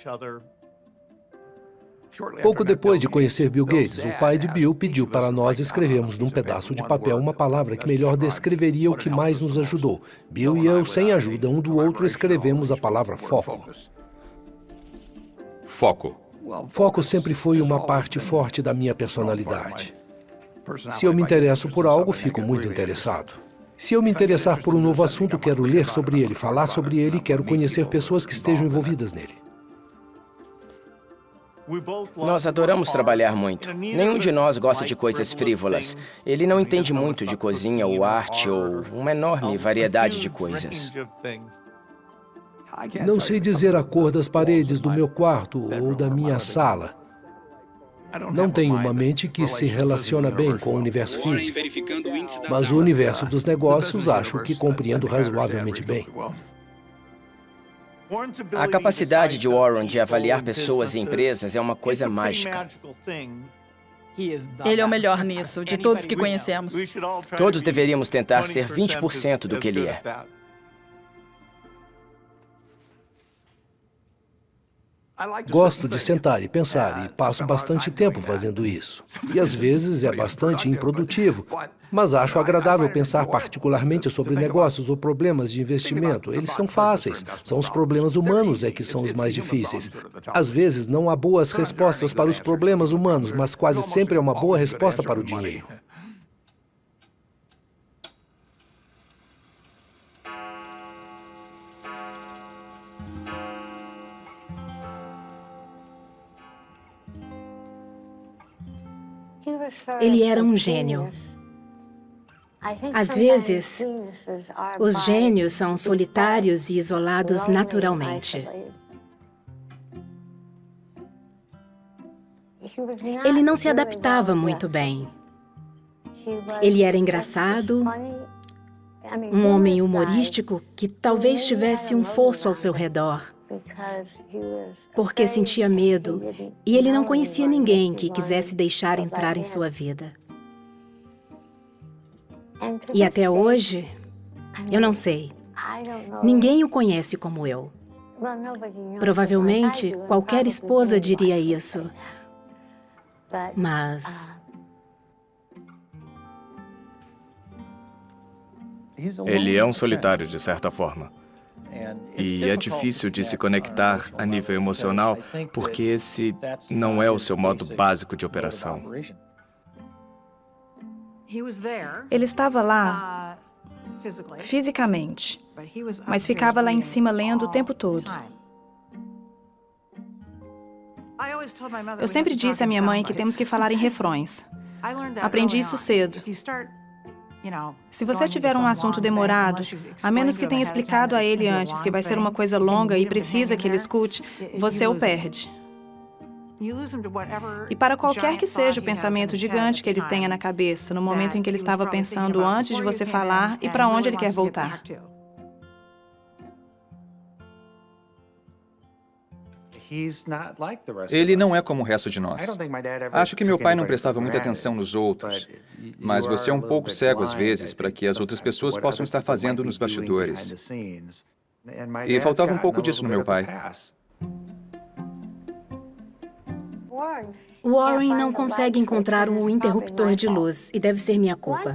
Pouco depois de conhecer Bill Gates, o pai de Bill pediu para nós escrevermos num pedaço de papel uma palavra que melhor descreveria o que mais nos ajudou. Bill e eu, sem ajuda um do outro, escrevemos a palavra foco. Foco. Foco sempre foi uma parte forte da minha personalidade. Se eu me interesso por algo, fico muito interessado. Se eu me interessar por um novo assunto, quero ler sobre ele, falar sobre ele e quero conhecer pessoas que estejam envolvidas nele. Nós adoramos trabalhar muito. Nenhum de nós gosta de coisas frívolas. Ele não entende muito de cozinha ou arte ou uma enorme variedade de coisas. Não sei dizer a cor das paredes do meu quarto ou da minha sala. Não tenho uma mente que se relaciona bem com o universo físico, mas o universo dos negócios acho que compreendo razoavelmente bem. A capacidade de Warren de avaliar pessoas e empresas é uma coisa mágica. Ele é o melhor nisso, de todos que conhecemos. Todos deveríamos tentar ser 20% do que ele é. Gosto de sentar e pensar e passo bastante tempo fazendo isso. E às vezes é bastante improdutivo, mas acho agradável pensar particularmente sobre negócios ou problemas de investimento. Eles são fáceis, são os problemas humanos é que são os mais difíceis. Às vezes não há boas respostas para os problemas humanos, mas quase sempre é uma boa resposta para o dinheiro. Ele era um gênio. Às vezes, os gênios são solitários e isolados naturalmente. Ele não se adaptava muito bem. Ele era engraçado, um homem humorístico que talvez tivesse um fosso ao seu redor, porque sentia medo e ele não conhecia ninguém que quisesse deixar entrar em sua vida. E até hoje, eu não sei. Ninguém o conhece como eu. Provavelmente, qualquer esposa diria isso. Mas... Ele é um solitário, de certa forma. E é difícil de se conectar a nível emocional, porque esse não é o seu modo básico de operação. Ele estava lá fisicamente, mas ficava lá em cima lendo o tempo todo. Eu sempre disse à minha mãe que temos que falar em refrões. Aprendi isso cedo. Se você tiver um assunto demorado, a menos que tenha explicado a ele antes que vai ser uma coisa longa e precisa que ele escute, você o perde. E para qualquer que seja o pensamento gigante que ele tenha na cabeça, no momento em que ele estava pensando antes de você falar e para onde ele quer voltar. Ele não é como o resto de nós. Acho que meu pai não prestava muita atenção nos outros, mas você é um pouco cego às vezes para que as outras pessoas possam estar fazendo nos bastidores. E faltava um pouco disso no meu pai. Warren não consegue encontrar um interruptor de luz e deve ser minha culpa.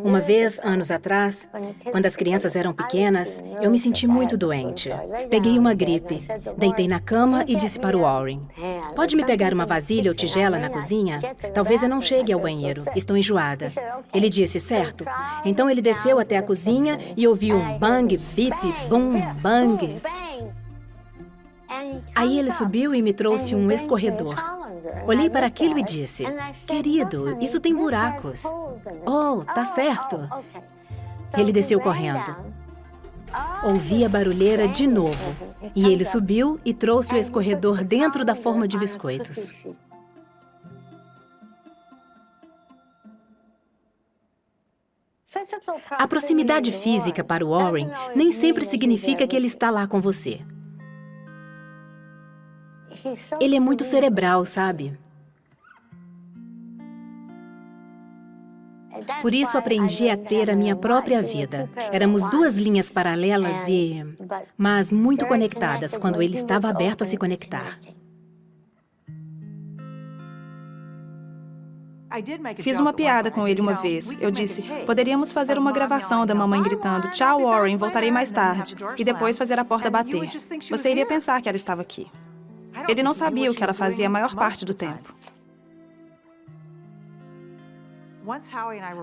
Uma vez, anos atrás, quando as crianças eram pequenas, eu me senti muito doente. Peguei uma gripe, deitei na cama e disse para o Warren: "Pode me pegar uma vasilha ou tigela na cozinha? Talvez eu não chegue ao banheiro, estou enjoada." Ele disse: "Certo." Então ele desceu até a cozinha e ouviu um bang, bip, bum, bang. Aí ele subiu e me trouxe um escorredor. Olhei para aquilo e disse: "Querido, isso tem buracos." "Oh, tá certo." Ele desceu correndo. Ouvi a barulheira de novo. E ele subiu e trouxe o escorredor dentro da forma de biscoitos. A proximidade física para o Warren nem sempre significa que ele está lá com você. Ele é muito cerebral, sabe? Por isso aprendi a ter a minha própria vida. Éramos duas linhas paralelas mas muito conectadas quando ele estava aberto a se conectar. Fiz uma piada com ele uma vez. Eu disse: "Poderíamos fazer uma gravação da mamãe gritando: 'Tchau, Warren, voltarei mais tarde', e depois fazer a porta bater. Você iria pensar que ela estava aqui." Ele não sabia o que ela fazia a maior parte do tempo.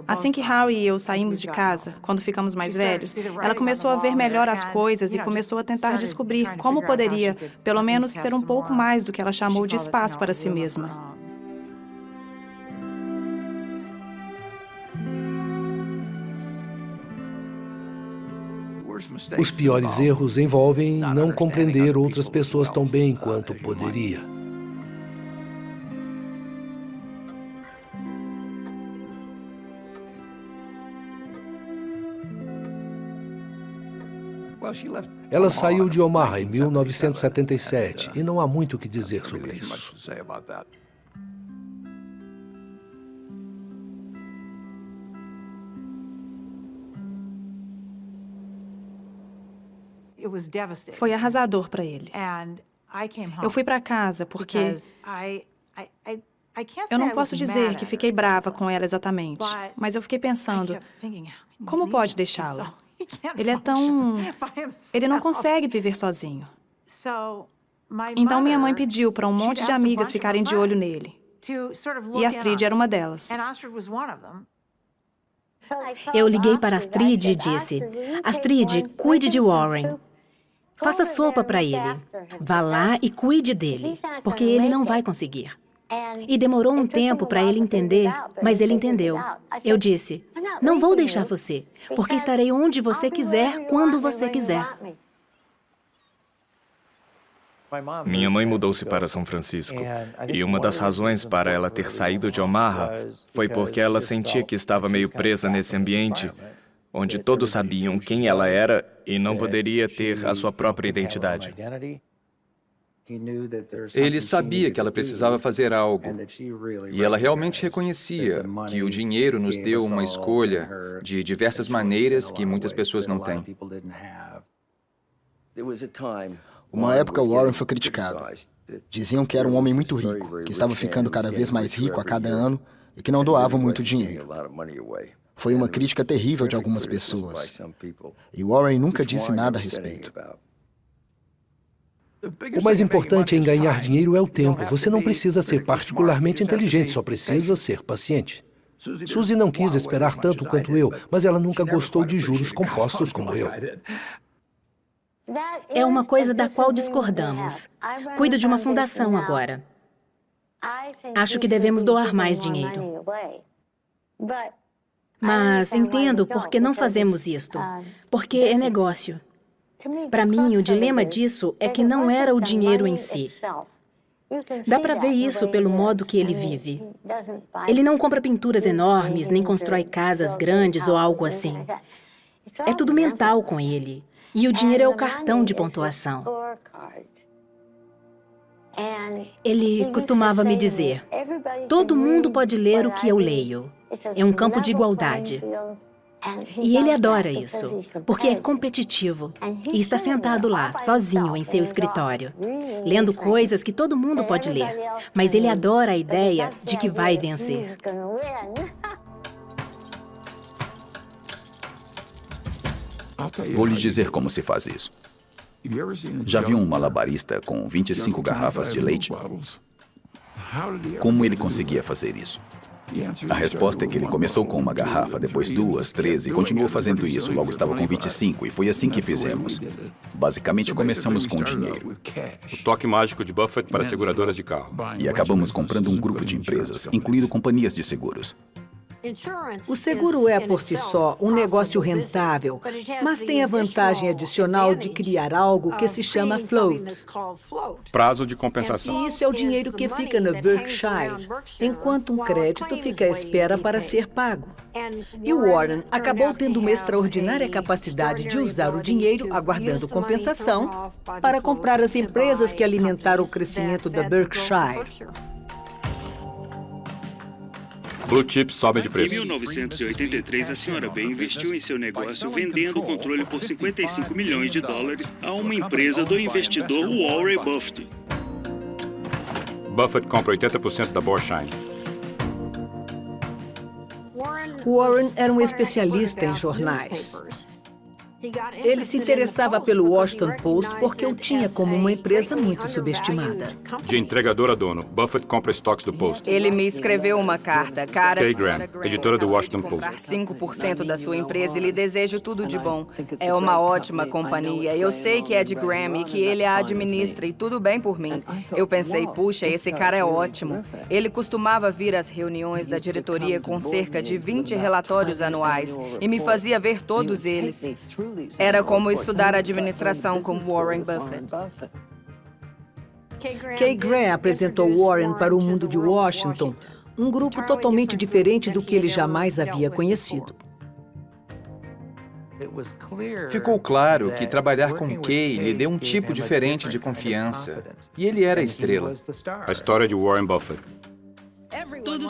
Assim que Howie e eu saímos de casa, quando ficamos mais velhos, ela começou a ver melhor as coisas e começou a tentar descobrir como poderia, pelo menos, ter um pouco mais do que ela chamou de espaço para si mesma. Os piores erros envolvem não compreender outras pessoas tão bem quanto poderia. Ela saiu de Omaha em 1977 e não há muito o que dizer sobre isso. Foi arrasador para ele. Eu fui para casa porque eu não posso dizer que fiquei brava com ela exatamente, mas eu fiquei pensando: como pode deixá-lo? Ele não consegue viver sozinho. Então minha mãe pediu para um monte de amigas ficarem de olho nele. E Astrid era uma delas. Eu liguei para Astrid e disse: "Astrid, cuide de Warren. Faça sopa para ele. Vá lá e cuide dele, porque ele não vai conseguir." E demorou um tempo para ele entender, mas ele entendeu. Eu disse: "Não vou deixar você, porque estarei onde você quiser, quando você quiser." Minha mãe mudou-se para São Francisco, e uma das razões para ela ter saído de Omaha foi porque ela sentia que estava meio presa nesse ambiente, onde todos sabiam quem ela era e não poderia ter a sua própria identidade. Ele sabia que ela precisava fazer algo, e ela realmente reconhecia que o dinheiro nos deu uma escolha de diversas maneiras que muitas pessoas não têm. Uma época, Warren foi criticado. Diziam que era um homem muito rico, que estava ficando cada vez mais rico a cada ano e que não doava muito dinheiro. Foi uma crítica terrível de algumas pessoas. E Warren nunca disse nada a respeito. O mais importante em ganhar dinheiro é o tempo. Você não precisa ser particularmente inteligente, só precisa ser paciente. Suzy não quis esperar tanto quanto eu, mas ela nunca gostou de juros compostos como eu. É uma coisa da qual discordamos. Cuido de uma fundação agora. Acho que devemos doar mais dinheiro. Mas entendo por que não fazemos isto. Porque é negócio. Para mim, o dilema disso é que não era o dinheiro em si. Dá para ver isso pelo modo que ele vive. Ele não compra pinturas enormes, nem constrói casas grandes ou algo assim. É tudo mental com ele. E o dinheiro é o cartão de pontuação. Ele costumava me dizer: "Todo mundo pode ler o que eu leio. É um campo de igualdade." E ele adora isso, porque é competitivo. E está sentado lá, sozinho, em seu escritório, lendo coisas que todo mundo pode ler. Mas ele adora a ideia de que vai vencer. Vou lhe dizer como se faz isso. Já viu um malabarista com 25 garrafas de leite? Como ele conseguia fazer isso? A resposta é que ele começou com uma garrafa, depois 2, 3 e continuou fazendo isso. Logo estava com 25 e foi assim que fizemos. Basicamente começamos com dinheiro. O toque mágico de Buffett para seguradoras de carro. E acabamos comprando um grupo de empresas, incluindo companhias de seguros. O seguro é, por si só, um negócio rentável, mas tem a vantagem adicional de criar algo que se chama float. Prazo de compensação. E isso é o dinheiro que fica na Berkshire, enquanto um crédito fica à espera para ser pago. E o Warren acabou tendo uma extraordinária capacidade de usar o dinheiro, aguardando compensação, para comprar as empresas que alimentaram o crescimento da Berkshire. Blue chips sobem de preço. Em 1983, a senhora B investiu em seu negócio vendendo o controle por $55 milhões a uma empresa do investidor Warren Buffett. Buffett compra 80% da Berkshire. Warren era um especialista em jornais. Ele se interessava pelo Washington Post porque o tinha como uma empresa muito subestimada. De entregador a dono, Buffett compra estoques do Post. Ele me escreveu uma carta. Cara, Kay Graham, editora do Washington Post. 5% da sua empresa e lhe desejo tudo de bom. É uma ótima companhia. Eu sei que é de Graham e que ele a administra e tudo bem por mim. Eu pensei, puxa, esse cara é ótimo. Ele costumava vir às reuniões da diretoria com cerca de 20 relatórios anuais e me fazia ver todos eles. Era como estudar administração com Warren Buffett. Kay Graham apresentou Warren para o mundo de Washington, um grupo totalmente diferente do que ele jamais havia conhecido. Ficou claro que trabalhar com Kay lhe deu um tipo diferente de confiança. E ele era a estrela. A história de Warren Buffett.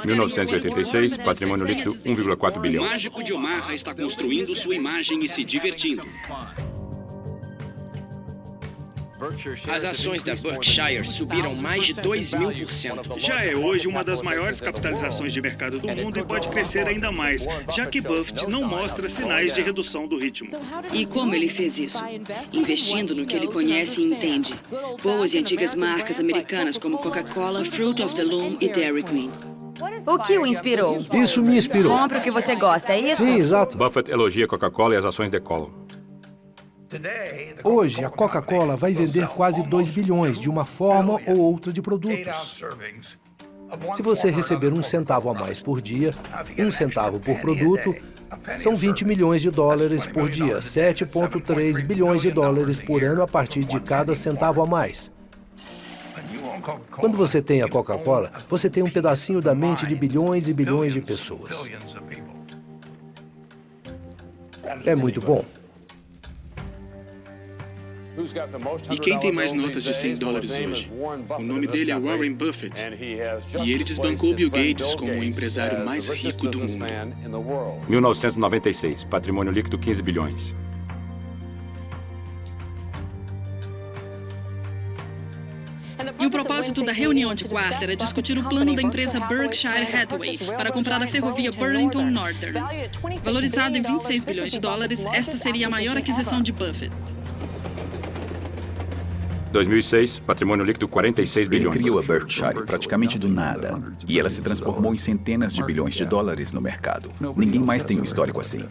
1986, patrimônio líquido 1,4 bilhão. O mágico de Omaha está construindo sua imagem e se divertindo. As ações da Berkshire subiram mais de 2.000%. Já é hoje uma das maiores capitalizações de mercado do mundo e pode crescer ainda mais, já que Buffett não mostra sinais de redução do ritmo. E como ele fez isso? Investindo no que ele conhece e entende. Boas e antigas marcas americanas como Coca-Cola, Fruit of the Loom e Dairy Queen. O que o inspirou? Isso me inspirou. Compre o que você gosta, é isso? Sim, exato. Buffett elogia Coca-Cola e as ações decolam. Hoje, a Coca-Cola vai vender quase 2 bilhões de uma forma ou outra de produtos. Se você receber 1 centavo a mais por dia, 1 centavo por produto, são $20 milhões por dia, 7,3 bilhões de dólares por ano a partir de cada centavo a mais. Quando você tem a Coca-Cola, você tem um pedacinho da mente de bilhões e bilhões de pessoas. É muito bom. E quem tem mais notas de $100 hoje? O nome dele é Warren Buffett. E ele desbancou Bill Gates como o empresário mais rico do mundo. 1996, patrimônio líquido 15 bilhões. E o propósito da reunião de quarta era discutir o plano da empresa Berkshire Hathaway para comprar a ferrovia Burlington Northern. Valorizado em $26 bilhões, esta seria a maior aquisição de Buffett. 2006, patrimônio líquido 46 bilhões. Ele criou a Berkshire praticamente do nada. E ela se transformou em centenas de bilhões de dólares no mercado. Ninguém mais tem um histórico assim.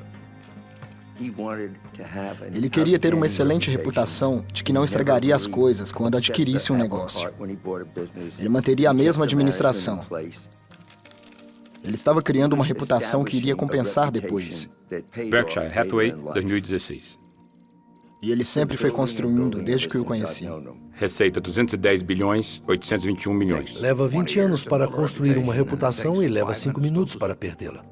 Ele queria ter uma excelente reputação de que não estragaria as coisas quando adquirisse um negócio. Ele manteria a mesma administração. Ele estava criando uma reputação que iria compensar depois. Berkshire Hathaway, 2016. E ele sempre foi construindo desde que eu o conheci. Receita 210 bilhões, 821 milhões. Leva 20 anos para construir uma reputação e leva 5 minutos para perdê-la.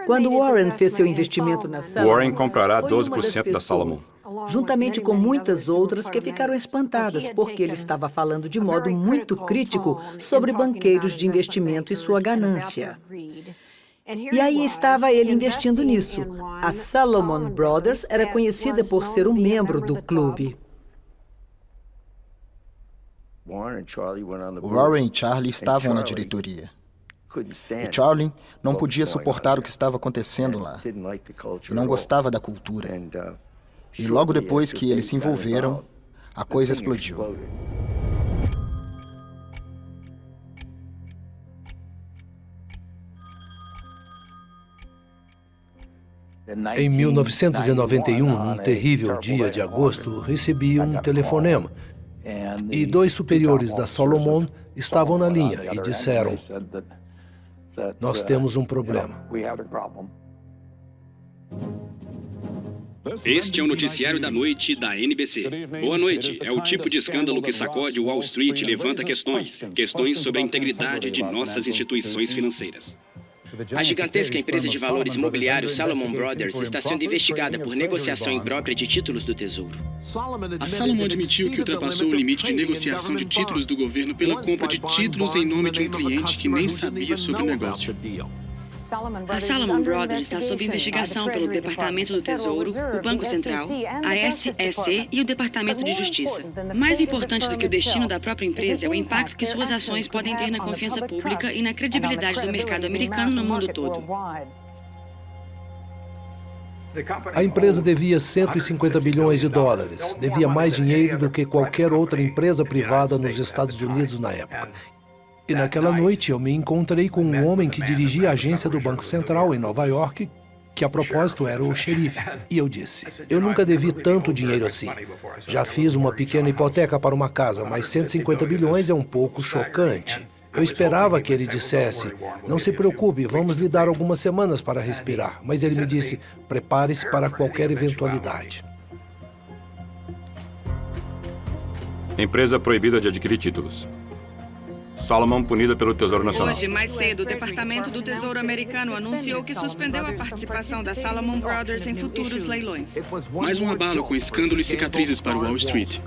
Quando Warren fez seu investimento na Salomon, Warren comprará foi uma das 12% da Salomon. juntamente com muitas outras que ficaram espantadas porque ele estava falando de modo muito crítico sobre banqueiros de investimento e sua ganância. E aí estava ele investindo nisso. A Salomon Brothers era conhecida por ser um membro do clube. Warren e Charlie estavam na diretoria. E Charlie não podia suportar o que estava acontecendo lá. E não gostava da cultura. E logo depois que eles se envolveram, a coisa explodiu. Em 1991, um terrível dia de agosto, recebi um telefonema. E 2 superiores da Salomon estavam na linha e disseram: "Nós temos um problema." Este é o noticiário da noite da NBC. Boa noite. É o tipo de escândalo que sacode Wall Street e levanta questões sobre a integridade de nossas instituições financeiras. A gigantesca empresa de valores imobiliários Salomon Brothers está sendo investigada por negociação imprópria de títulos do Tesouro. A Salomon admitiu que ultrapassou o limite de negociação de títulos do governo pela compra de títulos em nome de um cliente que nem sabia sobre o negócio. A Salomon Brothers está sob investigação pelo Departamento do Tesouro, o Banco Central, a SEC e o Departamento de Justiça. Mais importante do que o destino da própria empresa é o impacto que suas ações podem ter na confiança pública e na credibilidade do mercado americano no mundo todo. A empresa devia 150 bilhões de dólares. Devia mais dinheiro do que qualquer outra empresa privada nos Estados Unidos na época. E naquela noite eu me encontrei com um homem que dirigia a agência do Banco Central em Nova York, que a propósito era o xerife. E eu disse: "Eu nunca devi tanto dinheiro assim. Já fiz uma pequena hipoteca para uma casa, mas 150 bilhões é um pouco chocante." Eu esperava que ele dissesse: "Não se preocupe, vamos lhe dar algumas semanas para respirar." Mas ele me disse: "Prepare-se para qualquer eventualidade." Empresa proibida de adquirir títulos. Salomon punida pelo Tesouro Nacional. Hoje, mais cedo, o Departamento do Tesouro americano anunciou que suspendeu a participação da Salomon Brothers em futuros leilões. Mais um abalo com escândalo e cicatrizes para Wall Street.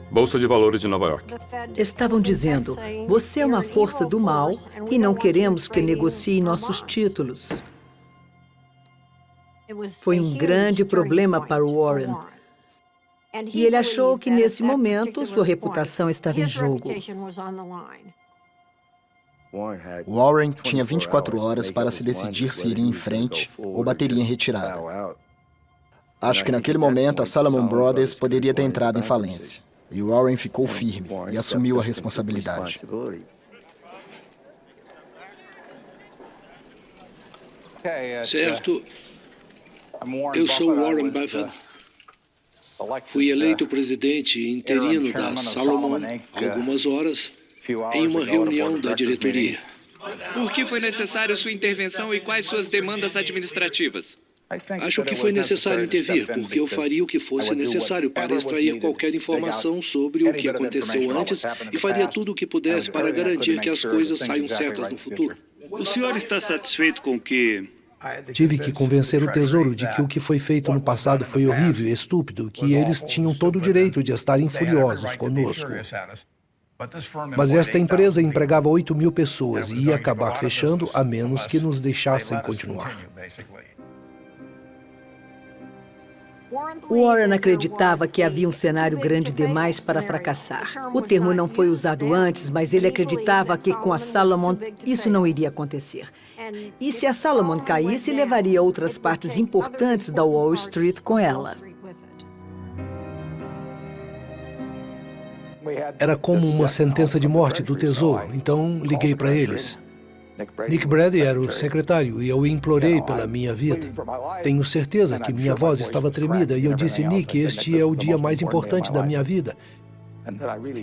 Bolsa de Valores de Nova York. Estavam dizendo: "Você é uma força do mal e não queremos que negocie nossos títulos." Foi um grande problema para o Warren. E ele achou que, nesse momento, sua reputação estava em jogo. Warren tinha 24 horas para se decidir se iria em frente ou bateria em retirada. Acho que naquele momento a Salomon Brothers poderia ter entrado em falência. E Warren ficou firme e assumiu a responsabilidade. Certo. Eu sou Warren Buffett. Fui eleito presidente interino da Salomon há algumas horas em uma reunião da diretoria. Por que foi necessário sua intervenção e quais suas demandas administrativas? Acho que foi necessário intervir, porque eu faria o que fosse necessário para extrair qualquer informação sobre o que aconteceu antes e faria tudo o que pudesse para garantir que as coisas saiam certas no futuro. O senhor está satisfeito com o que... Tive que convencer o Tesouro de que o que foi feito no passado foi horrível e estúpido, que eles tinham todo o direito de estarem furiosos conosco. Mas esta empresa empregava 8.000 pessoas e ia acabar fechando a menos que nos deixassem continuar. Warren acreditava que havia um cenário grande demais para fracassar. O termo não foi usado antes, mas ele acreditava que com a Salomon isso não iria acontecer. E se a Salomon caísse, levaria outras partes importantes da Wall Street com ela. Era como uma sentença de morte do Tesouro, então liguei para eles. Nick Brady era o secretário e eu implorei pela minha vida. Tenho certeza que minha voz estava tremida e eu disse: "Nick, este é o dia mais importante da minha vida."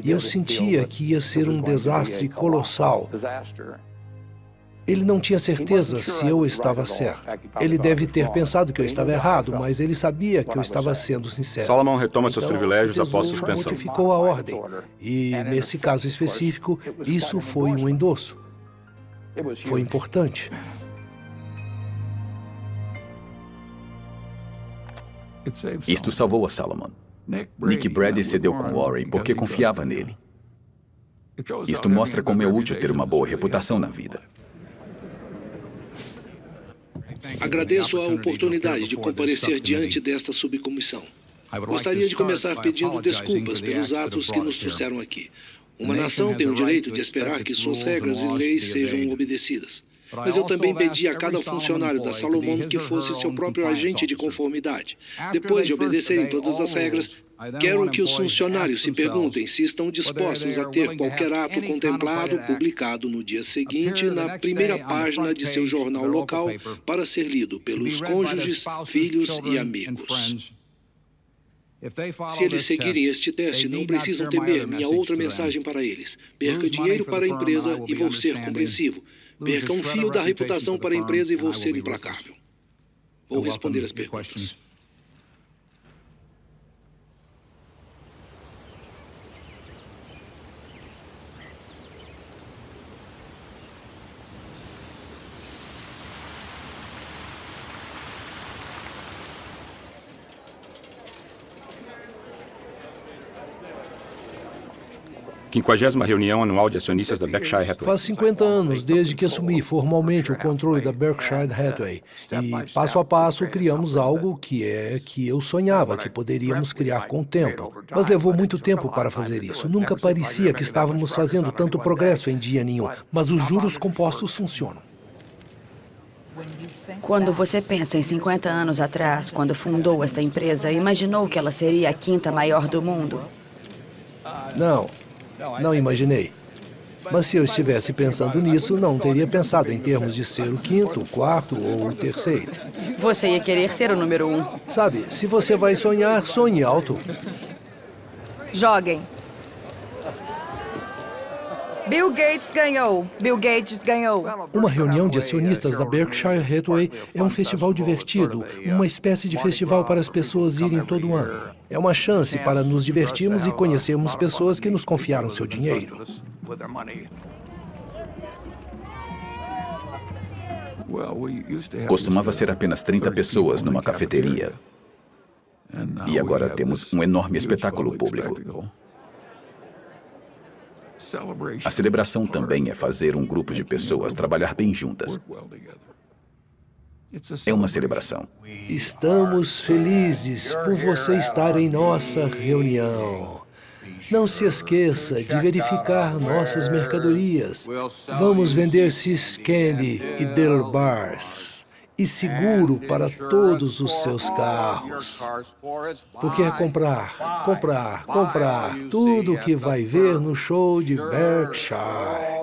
E eu sentia que ia ser um desastre colossal. Ele não tinha certeza se eu estava certo. Ele deve ter pensado que eu estava errado, mas ele sabia que eu estava sendo sincero. Salomon retoma seus privilégios após suspensão. Modificou a ordem. E, nesse caso específico, isso foi um endosso. Foi importante. Isto salvou a Salomon. Nick Brady cedeu com Warren porque confiava nele. Isto mostra como é útil ter uma boa reputação na vida. Agradeço a oportunidade de comparecer diante desta subcomissão. Gostaria de começar pedindo desculpas pelos atos que nos trouxeram aqui. Uma nação tem o direito de esperar que suas regras e leis sejam obedecidas. Mas eu também pedi a cada funcionário da Salomon que fosse seu próprio agente de conformidade. Depois de obedecerem todas as regras, quero que os funcionários se perguntem se estão dispostos a ter qualquer ato contemplado publicado no dia seguinte na primeira página de seu jornal local para ser lido pelos cônjuges, filhos e amigos. Se eles seguirem este teste, não precisam temer minha outra mensagem para eles. Perca dinheiro para a empresa e vou ser compreensivo. Perca um fio da reputação para a empresa e vou ser implacável. Vou responder as perguntas. Quinquagésima reunião anual de acionistas da Berkshire Hathaway. Faz 50 anos desde que assumi formalmente o controle da Berkshire Hathaway. E, passo a passo, criamos algo que eu sonhava que poderíamos criar com o tempo. Mas levou muito tempo para fazer isso. Nunca parecia que estávamos fazendo tanto progresso em dia nenhum. Mas os juros compostos funcionam. Quando você pensa em 50 anos atrás, quando fundou esta empresa, imaginou que ela seria a quinta maior do mundo? Não imaginei. Mas se eu estivesse pensando nisso, não teria pensado em termos de ser o quinto, o quarto ou o terceiro. Você ia querer ser o número 1. Sabe, se você vai sonhar, sonhe alto. Joguem. Bill Gates ganhou. Bill Gates ganhou. Uma reunião de acionistas da Berkshire Hathaway é um festival divertido, uma espécie de festival para as pessoas irem todo ano. É uma chance para nos divertirmos e conhecermos pessoas que nos confiaram seu dinheiro. Costumava ser apenas 30 pessoas numa cafeteria. E agora temos um enorme espetáculo público. A celebração também é fazer um grupo de pessoas trabalhar bem juntas. É uma celebração. Estamos felizes por você estar em nossa reunião. Não se esqueça de verificar nossas mercadorias. Vamos vender See's Candy e Dill Bars. E seguro para todos os seus carros. Porque é comprar tudo o que vai ver no show de Berkshire.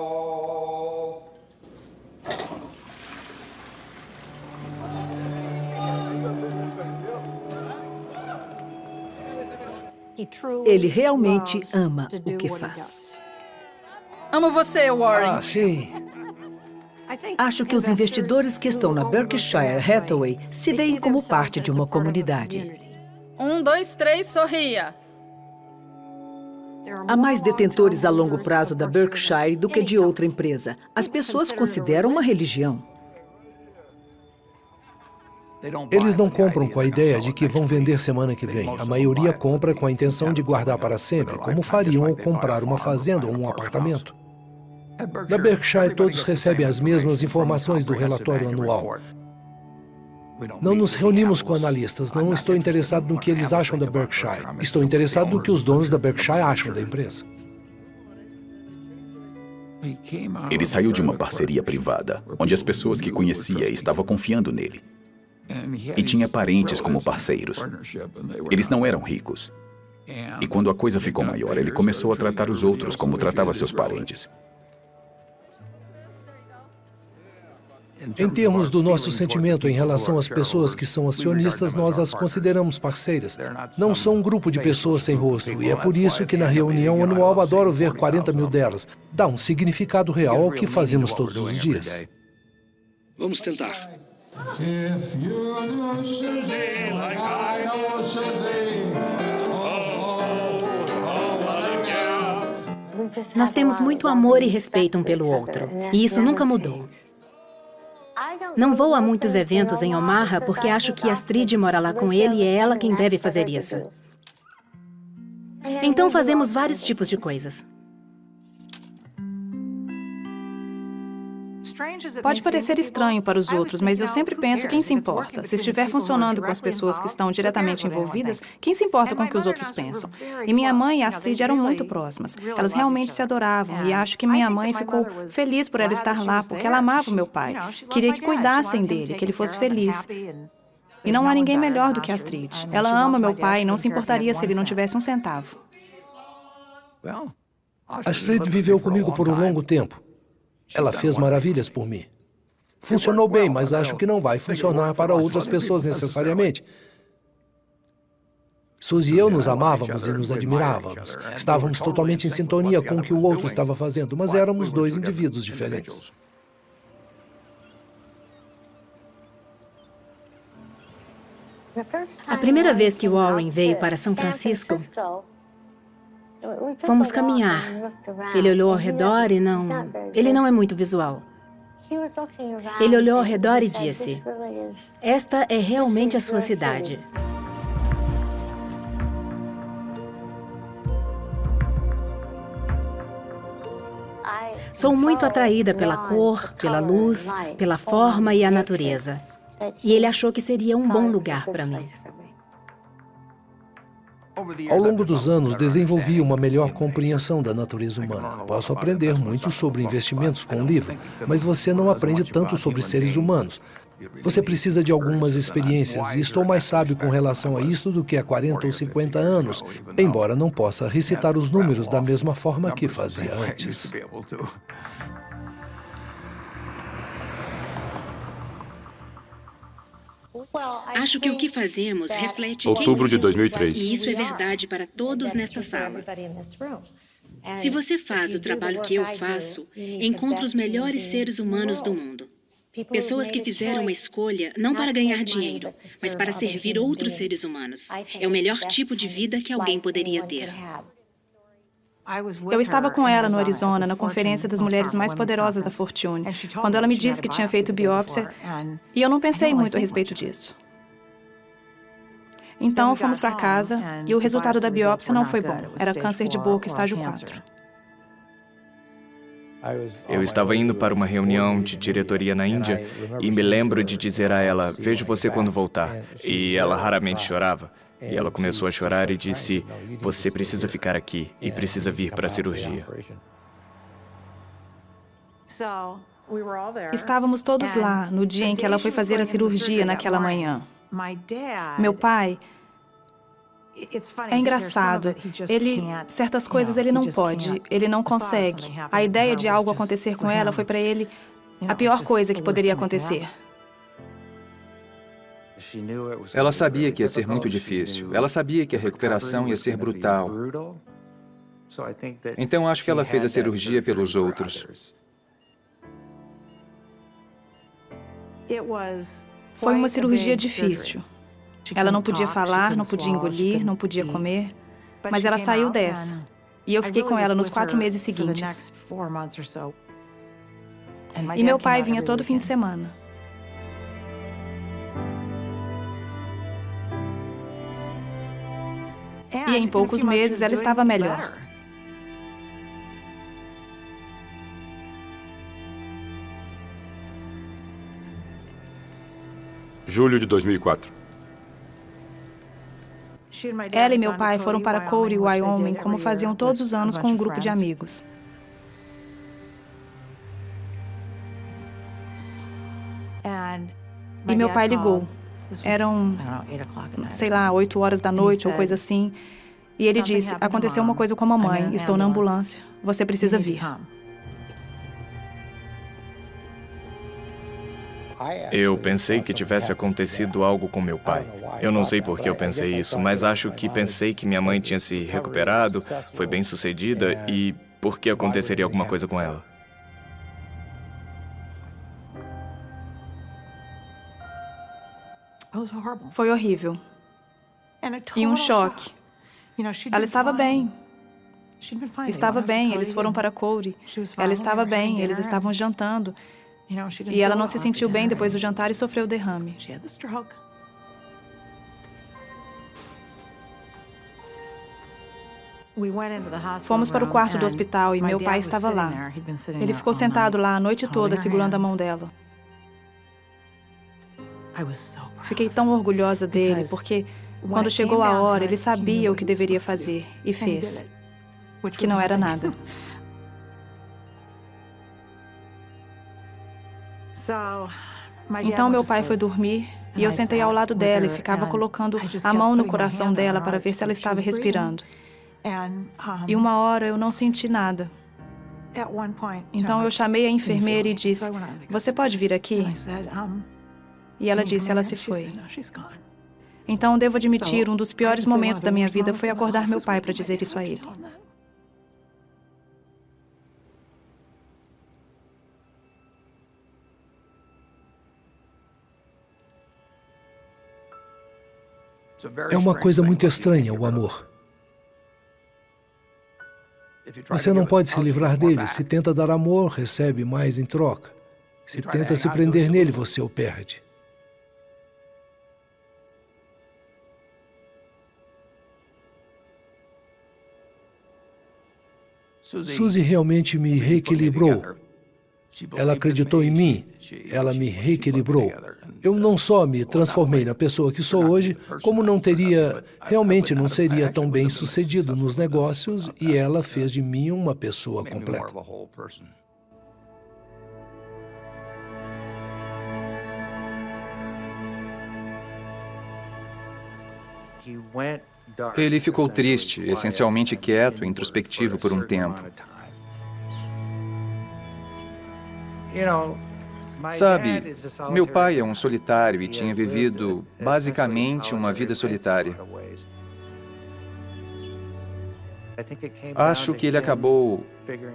Ele realmente ama o que faz. Amo você, Warren. Sim. Acho que os investidores que estão na Berkshire Hathaway se veem como parte de uma comunidade. 1, 2, 3, sorria. Há mais detentores a longo prazo da Berkshire do que de outra empresa. As pessoas consideram uma religião. Eles não compram com a ideia de que vão vender semana que vem. A maioria compra com a intenção de guardar para sempre, como fariam ao comprar uma fazenda ou um apartamento. Na Berkshire, todos recebem as mesmas informações do relatório anual. Não nos reunimos com analistas. Não estou interessado no que eles acham da Berkshire. Estou interessado no que os donos da Berkshire acham da empresa. Ele saiu de uma parceria privada, onde as pessoas que conhecia estavam confiando nele. E tinha parentes como parceiros. Eles não eram ricos. E quando a coisa ficou maior, ele começou a tratar os outros como tratava seus parentes. Em termos do nosso sentimento em relação às pessoas que são acionistas, nós as consideramos parceiras. Não são um grupo de pessoas sem rosto, e é por isso que na reunião anual adoro ver 40 mil delas. Dá um significado real ao que fazemos todos os dias. Vamos tentar. Nós temos muito amor e respeito um pelo outro, e isso nunca mudou. Não vou a muitos eventos em Omaha porque acho que Astrid mora lá com ele e é ela quem deve fazer isso. Então fazemos vários tipos de coisas. Pode parecer estranho para os outros, mas eu sempre penso quem se importa. Se estiver funcionando com as pessoas que estão diretamente envolvidas, quem se importa com o que os outros pensam? E minha mãe e a Astrid eram muito próximas. Elas realmente se adoravam e acho que minha mãe ficou feliz por ela estar lá porque ela amava o meu pai. Queria que cuidassem dele, que ele fosse feliz. E não há ninguém melhor do que a Astrid. Ela ama meu pai e não se importaria se ele não tivesse um centavo. Astrid viveu comigo por um longo tempo. Ela fez maravilhas por mim. Funcionou bem, mas acho que não vai funcionar para outras pessoas necessariamente. Suzy e eu nos amávamos e nos admirávamos. Estávamos totalmente em sintonia com o que o outro estava fazendo, mas éramos dois indivíduos diferentes. A primeira vez que Warren veio para São Francisco, fomos caminhar. Ele olhou ao redor e ele não é muito visual. Ele olhou ao redor e disse: "Esta é realmente a sua cidade." Sou muito atraída pela cor, pela luz, pela forma e a natureza. E ele achou que seria um bom lugar para mim. Ao longo dos anos, desenvolvi uma melhor compreensão da natureza humana. Posso aprender muito sobre investimentos com o livro, mas você não aprende tanto sobre seres humanos. Você precisa de algumas experiências, e estou mais sábio com relação a isso do que há 40 ou 50 anos, embora não possa recitar os números da mesma forma que fazia antes. Acho que o que fazemos reflete Outubro de 2003. E isso é verdade para todos nesta sala. Se você faz o trabalho que eu faço, encontra os melhores seres humanos do mundo. Pessoas que fizeram uma escolha não para ganhar dinheiro, mas para servir outros seres humanos. É o melhor tipo de vida que alguém poderia ter. Eu estava com ela no Arizona, na conferência das mulheres mais poderosas da Fortune, quando ela me disse que tinha feito biópsia, e eu não pensei muito a respeito disso. Então, fomos para casa, e o resultado da biópsia não foi bom. Era câncer de boca, estágio 4. Eu estava indo para uma reunião de diretoria na Índia e me lembro de dizer a ela: "Vejo você quando voltar." E ela raramente chorava. E ela começou a chorar e disse: "Você precisa ficar aqui e precisa vir para a cirurgia." Estávamos todos lá no dia em que ela foi fazer a cirurgia naquela manhã. Meu pai... É engraçado. Certas coisas ele não pode, ele não consegue. A ideia de algo acontecer com ela foi para ele a pior coisa que poderia acontecer. Ela sabia que ia ser muito difícil. Ela sabia que a recuperação ia ser brutal. Então, acho que ela fez a cirurgia pelos outros. Foi uma cirurgia difícil. Ela não podia falar, não podia engolir, não podia comer, mas ela saiu dessa. E eu fiquei com ela nos 4 meses seguintes. E meu pai vinha todo fim de semana. E em poucos meses ela estava melhor. Julho de 2004. Ela e meu pai foram para Cody, Wyoming, como faziam todos os anos com um grupo de amigos. E meu pai ligou. Eram, sei lá, 8 horas da noite ou coisa assim. E ele disse: "Aconteceu uma coisa com a mamãe, estou na ambulância, você precisa vir." Eu pensei que tivesse acontecido algo com meu pai. Eu não sei por que eu pensei isso, mas acho que pensei que minha mãe tinha se recuperado, foi bem-sucedida e por que aconteceria alguma coisa com ela. Foi horrível. E um choque. Ela estava bem. Estava bem, eles foram para Cody. Ela estava bem, eles estavam jantando. E ela não se sentiu bem depois do jantar e sofreu derrame. Fomos para o quarto do hospital e meu pai estava lá. Ele ficou sentado lá a noite toda, segurando a mão dela. Fiquei tão orgulhosa dele, porque quando chegou a hora, ele sabia o que deveria fazer e fez, que não era nada. Então meu pai foi dormir e eu sentei ao lado dela e ficava colocando a mão no coração dela para ver se ela estava respirando. E uma hora eu não senti nada. Então eu chamei a enfermeira e disse, você pode vir aqui? E ela disse, ela se foi. Então devo admitir, um dos piores momentos da minha vida foi acordar meu pai para dizer isso a ele. É uma coisa muito estranha, o amor. Você não pode se livrar dele. Se tenta dar amor, recebe mais em troca. Se tenta se prender nele, você o perde. Suzy realmente me reequilibrou. Ela acreditou em mim. Ela me reequilibrou. Eu não só me transformei na pessoa que sou hoje, como realmente não seria tão bem sucedido nos negócios, e ela fez de mim uma pessoa completa. Ele ficou triste, essencialmente quieto e introspectivo por um tempo. Sabe, meu pai é um solitário e tinha vivido, basicamente, uma vida solitária. Acho que ele acabou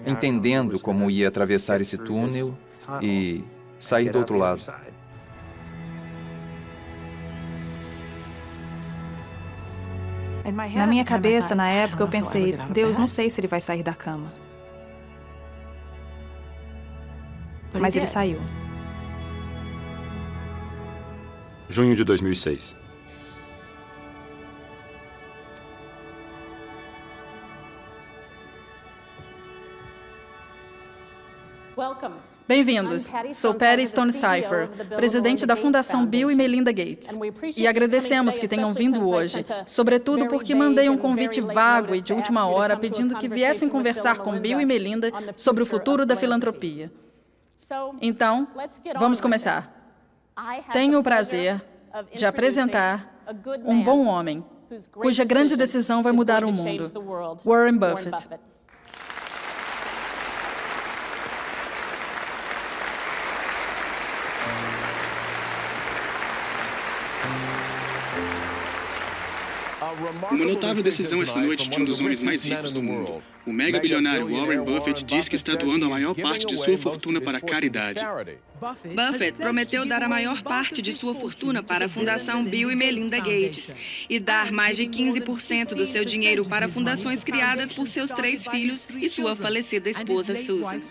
entendendo como ia atravessar esse túnel e sair do outro lado. Na minha cabeça, na época, eu pensei, Deus, não sei se ele vai sair da cama. Mas ele saiu. Junho de 2006. Bem-vindos. Sou Patty Stonecipher, presidente da Fundação Bill e Melinda Gates. E agradecemos que tenham vindo hoje, sobretudo porque mandei um convite vago e de última hora pedindo que viessem conversar com Bill e Melinda sobre o futuro da filantropia. Então, vamos começar. Tenho o prazer de apresentar um bom homem, cuja grande decisão vai mudar o mundo, Warren Buffett. Uma notável decisão essa noite de um dos homens mais ricos do mundo. O mega bilionário Warren Buffett diz que está doando a maior parte de sua fortuna para a caridade. Buffett prometeu dar a maior parte de sua fortuna para a Fundação Bill e Melinda Gates e dar mais de 15% do seu dinheiro para fundações criadas por seus 3 filhos e sua falecida esposa Susan.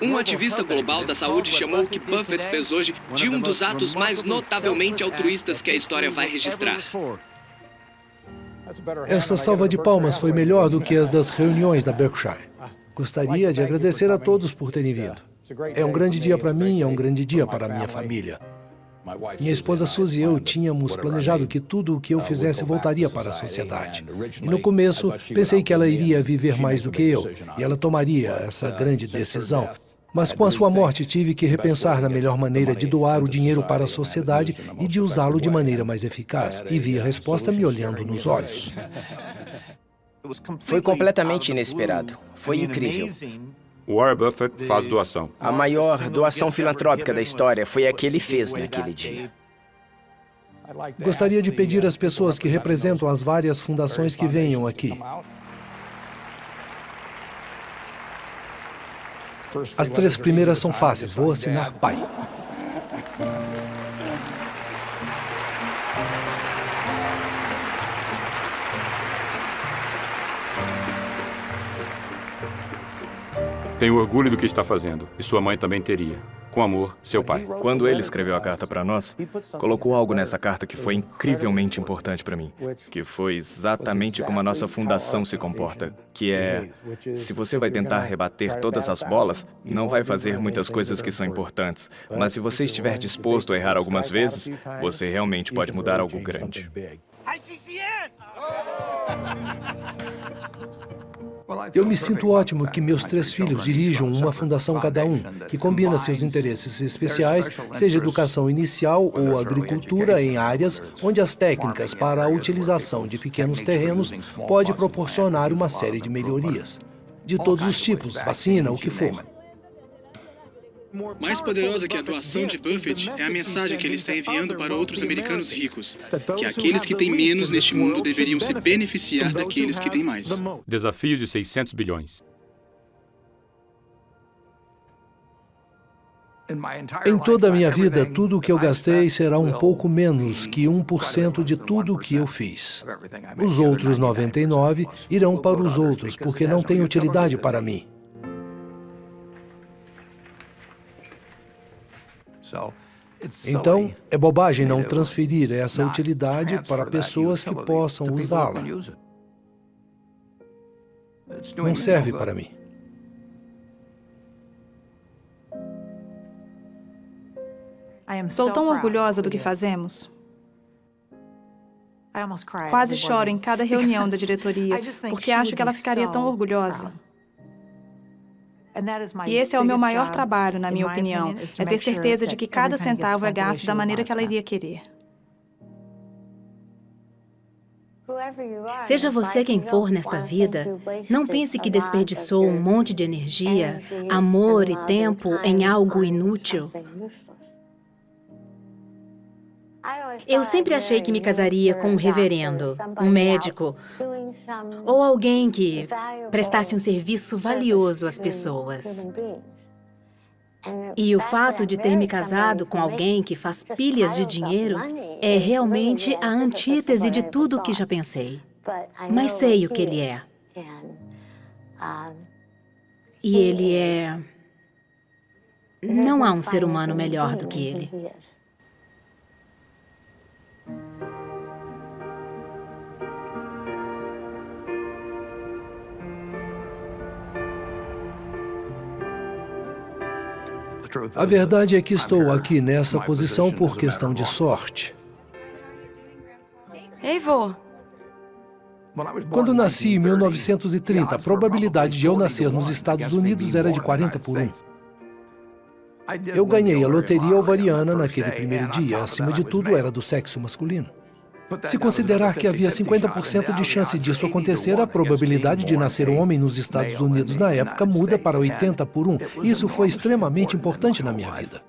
Um ativista global da saúde chamou o que Buffett fez hoje de um dos atos mais notavelmente altruístas que a história vai registrar. Essa salva de palmas foi melhor do que as das reuniões da Berkshire. Gostaria de agradecer a todos por terem vindo. É um grande dia para mim, é um grande dia para a minha família. Minha esposa Suzy e eu tínhamos planejado que tudo o que eu fizesse voltaria para a sociedade. E no começo, pensei que ela iria viver mais do que eu, e ela tomaria essa grande decisão. Mas com a sua morte, tive que repensar na melhor maneira de doar o dinheiro para a sociedade e de usá-lo de maneira mais eficaz. E vi a resposta me olhando nos olhos. Foi completamente inesperado. Foi incrível. Warren Buffett faz doação. A maior doação filantrópica da história foi a que ele fez naquele dia. Gostaria de pedir às pessoas que representam as várias fundações que venham aqui. As 3 primeiras são fáceis. Vou assinar pai. Tenho orgulho do que está fazendo, e sua mãe também teria. Com amor, seu pai. Quando ele escreveu a carta para nós, colocou algo nessa carta que foi incrivelmente importante para mim, que foi exatamente como a nossa fundação se comporta, que é, se você vai tentar rebater todas as bolas, não vai fazer muitas coisas que são importantes, mas se você estiver disposto a errar algumas vezes, você realmente pode mudar algo grande. Eu me sinto ótimo que meus 3 filhos dirijam uma fundação cada um, que combina seus interesses especiais, seja educação inicial ou agricultura, em áreas onde as técnicas para a utilização de pequenos terrenos pode proporcionar uma série de melhorias. De todos os tipos, vacina, o que for. Mais poderosa que a doação de Buffett é a mensagem que ele está enviando para outros americanos ricos, que aqueles que têm menos neste mundo deveriam se beneficiar daqueles que têm mais. Desafio de 600 bilhões. Em toda a minha vida, tudo o que eu gastei será um pouco menos que 1% de tudo o que eu fiz. Os outros 99 irão para os outros, porque não têm utilidade para mim. Então, é bobagem não transferir essa utilidade para pessoas que possam usá-la. Não serve para mim. Sou tão orgulhosa do que fazemos. Quase choro em cada reunião da diretoria, porque acho que ela ficaria tão orgulhosa. E esse é o meu maior trabalho, na minha opinião, é ter certeza de que cada centavo é gasto da maneira que ela iria querer. Seja você quem for nesta vida, não pense que desperdiçou um monte de energia, amor e tempo em algo inútil. Eu sempre achei que me casaria com um reverendo, um médico, ou alguém que prestasse um serviço valioso às pessoas. E o fato de ter me casado com alguém que faz pilhas de dinheiro é realmente a antítese de tudo o que já pensei. Mas sei o que ele é. E ele é... Não há um ser humano melhor do que ele. A verdade é que estou aqui nessa posição por questão de sorte. Ei, vô. Quando nasci em 1930, a probabilidade de eu nascer nos Estados Unidos era de 40 por 1. Eu ganhei a loteria ovariana naquele primeiro dia. Acima de tudo, era do sexo masculino. Se considerar que havia 50% de chance disso acontecer, a probabilidade de nascer um homem nos Estados Unidos na época muda para 80 por 1. Isso foi extremamente importante na minha vida.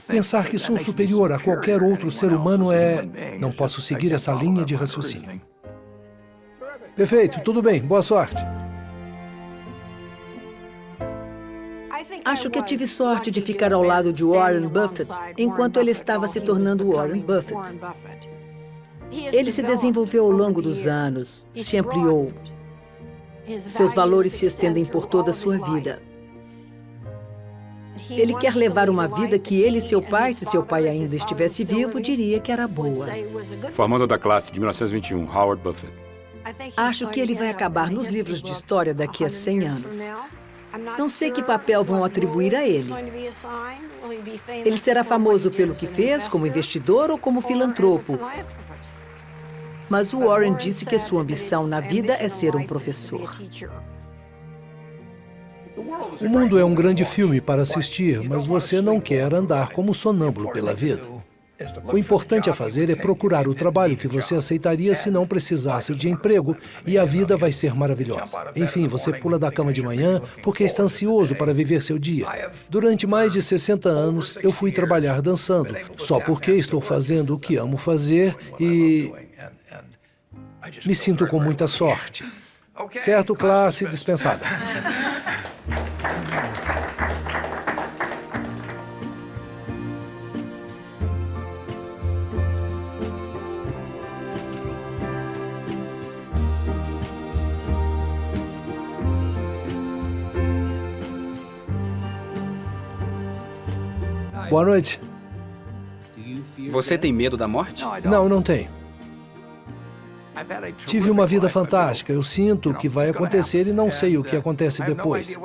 Pensar que sou superior a qualquer outro ser humano é... Não posso seguir essa linha de raciocínio. Perfeito, tudo bem, boa sorte. Acho que tive sorte de ficar ao lado de Warren Buffett enquanto ele estava se tornando Warren Buffett. Ele se desenvolveu ao longo dos anos, se ampliou. Seus valores se estendem por toda a sua vida. Ele quer levar uma vida que ele e seu pai, se seu pai ainda estivesse vivo, diria que era boa. Formando da classe de 1921, Howard Buffett. Acho que ele vai acabar nos livros de história daqui a 100 anos. Não sei que papel vão atribuir a ele. Ele será famoso pelo que fez, como investidor ou como filantropo. Mas o Warren disse que sua ambição na vida é ser um professor. O mundo é um grande filme para assistir, mas você não quer andar como sonâmbulo pela vida. O importante a fazer é procurar o trabalho que você aceitaria se não precisasse de emprego, e a vida vai ser maravilhosa. Enfim, você pula da cama de manhã porque está ansioso para viver seu dia. Durante mais de 60 anos, eu fui trabalhar dançando, só porque estou fazendo o que amo fazer e... me sinto com muita sorte. Certo, classe dispensada. Boa noite. Você tem medo da morte? Não, não tenho. Tive uma vida fantástica. Eu sinto o que vai acontecer e não sei o que acontece depois.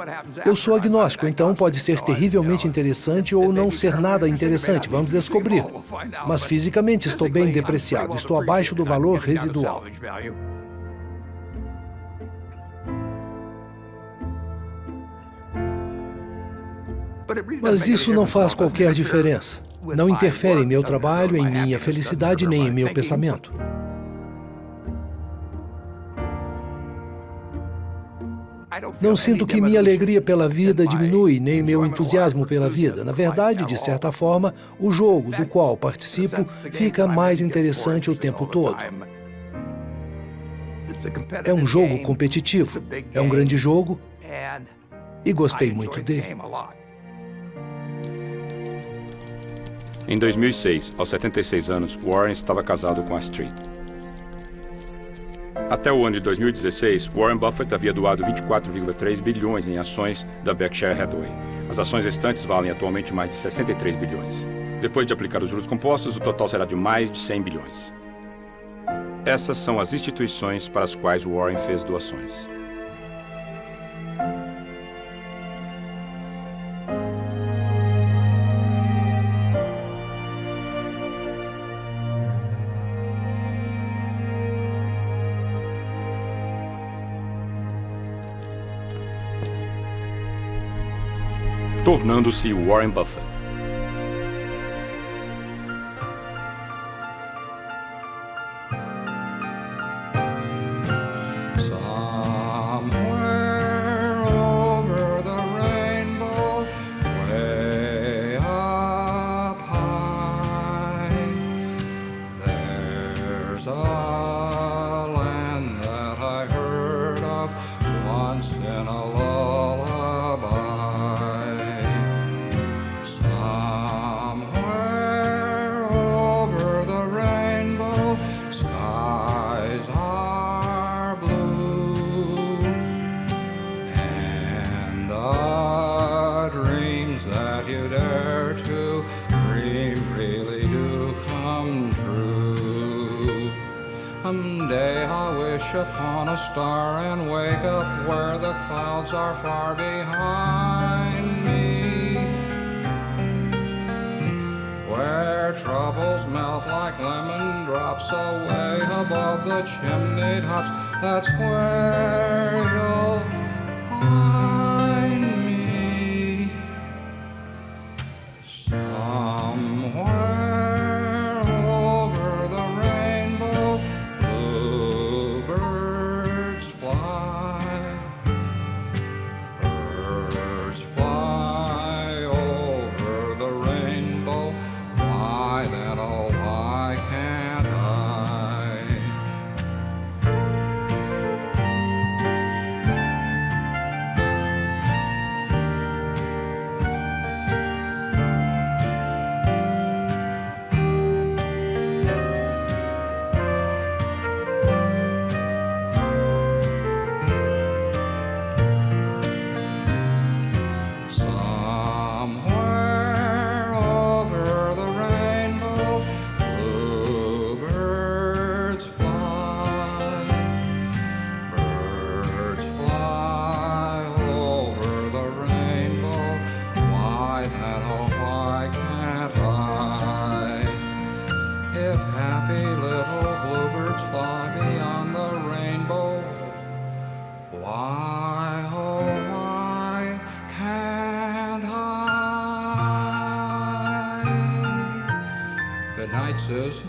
Eu sou agnóstico, então pode ser terrivelmente interessante ou não ser nada interessante. Vamos descobrir. Mas fisicamente estou bem depreciado. Estou abaixo do valor residual. Mas isso não faz qualquer diferença. Não interfere em meu trabalho, em minha felicidade, nem em meu pensamento. Não sinto que minha alegria pela vida diminui, nem meu entusiasmo pela vida. Na verdade, de certa forma, o jogo do qual participo fica mais interessante o tempo todo. É um jogo competitivo, é um grande jogo e gostei muito dele. Em 2006, aos 76 anos, Warren estava casado com Astrid. Até o ano de 2016, Warren Buffett havia doado 24,3 bilhões em ações da Berkshire Hathaway. As ações restantes valem atualmente mais de 63 bilhões. Depois de aplicar os juros compostos, o total será de mais de 100 bilhões. Essas são as instituições para as quais Warren fez doações. Tornando-se Warren Buffett. Someday I'll wish upon a star and wake up where the clouds are far behind me, where troubles melt like lemon drops away above the chimney tops. That's where you'll find me, somewhere over the rainbow. Bluebirds fly, birds fly over the rainbow. Why then, oh, why can't I? Somewhere over the rainbow, bluebirds fly, birds fly over the rainbow. Why then, oh, why can't I? If happy little bluebirds fly beyond the rainbow, why, oh, why can't I? Good night, Susan.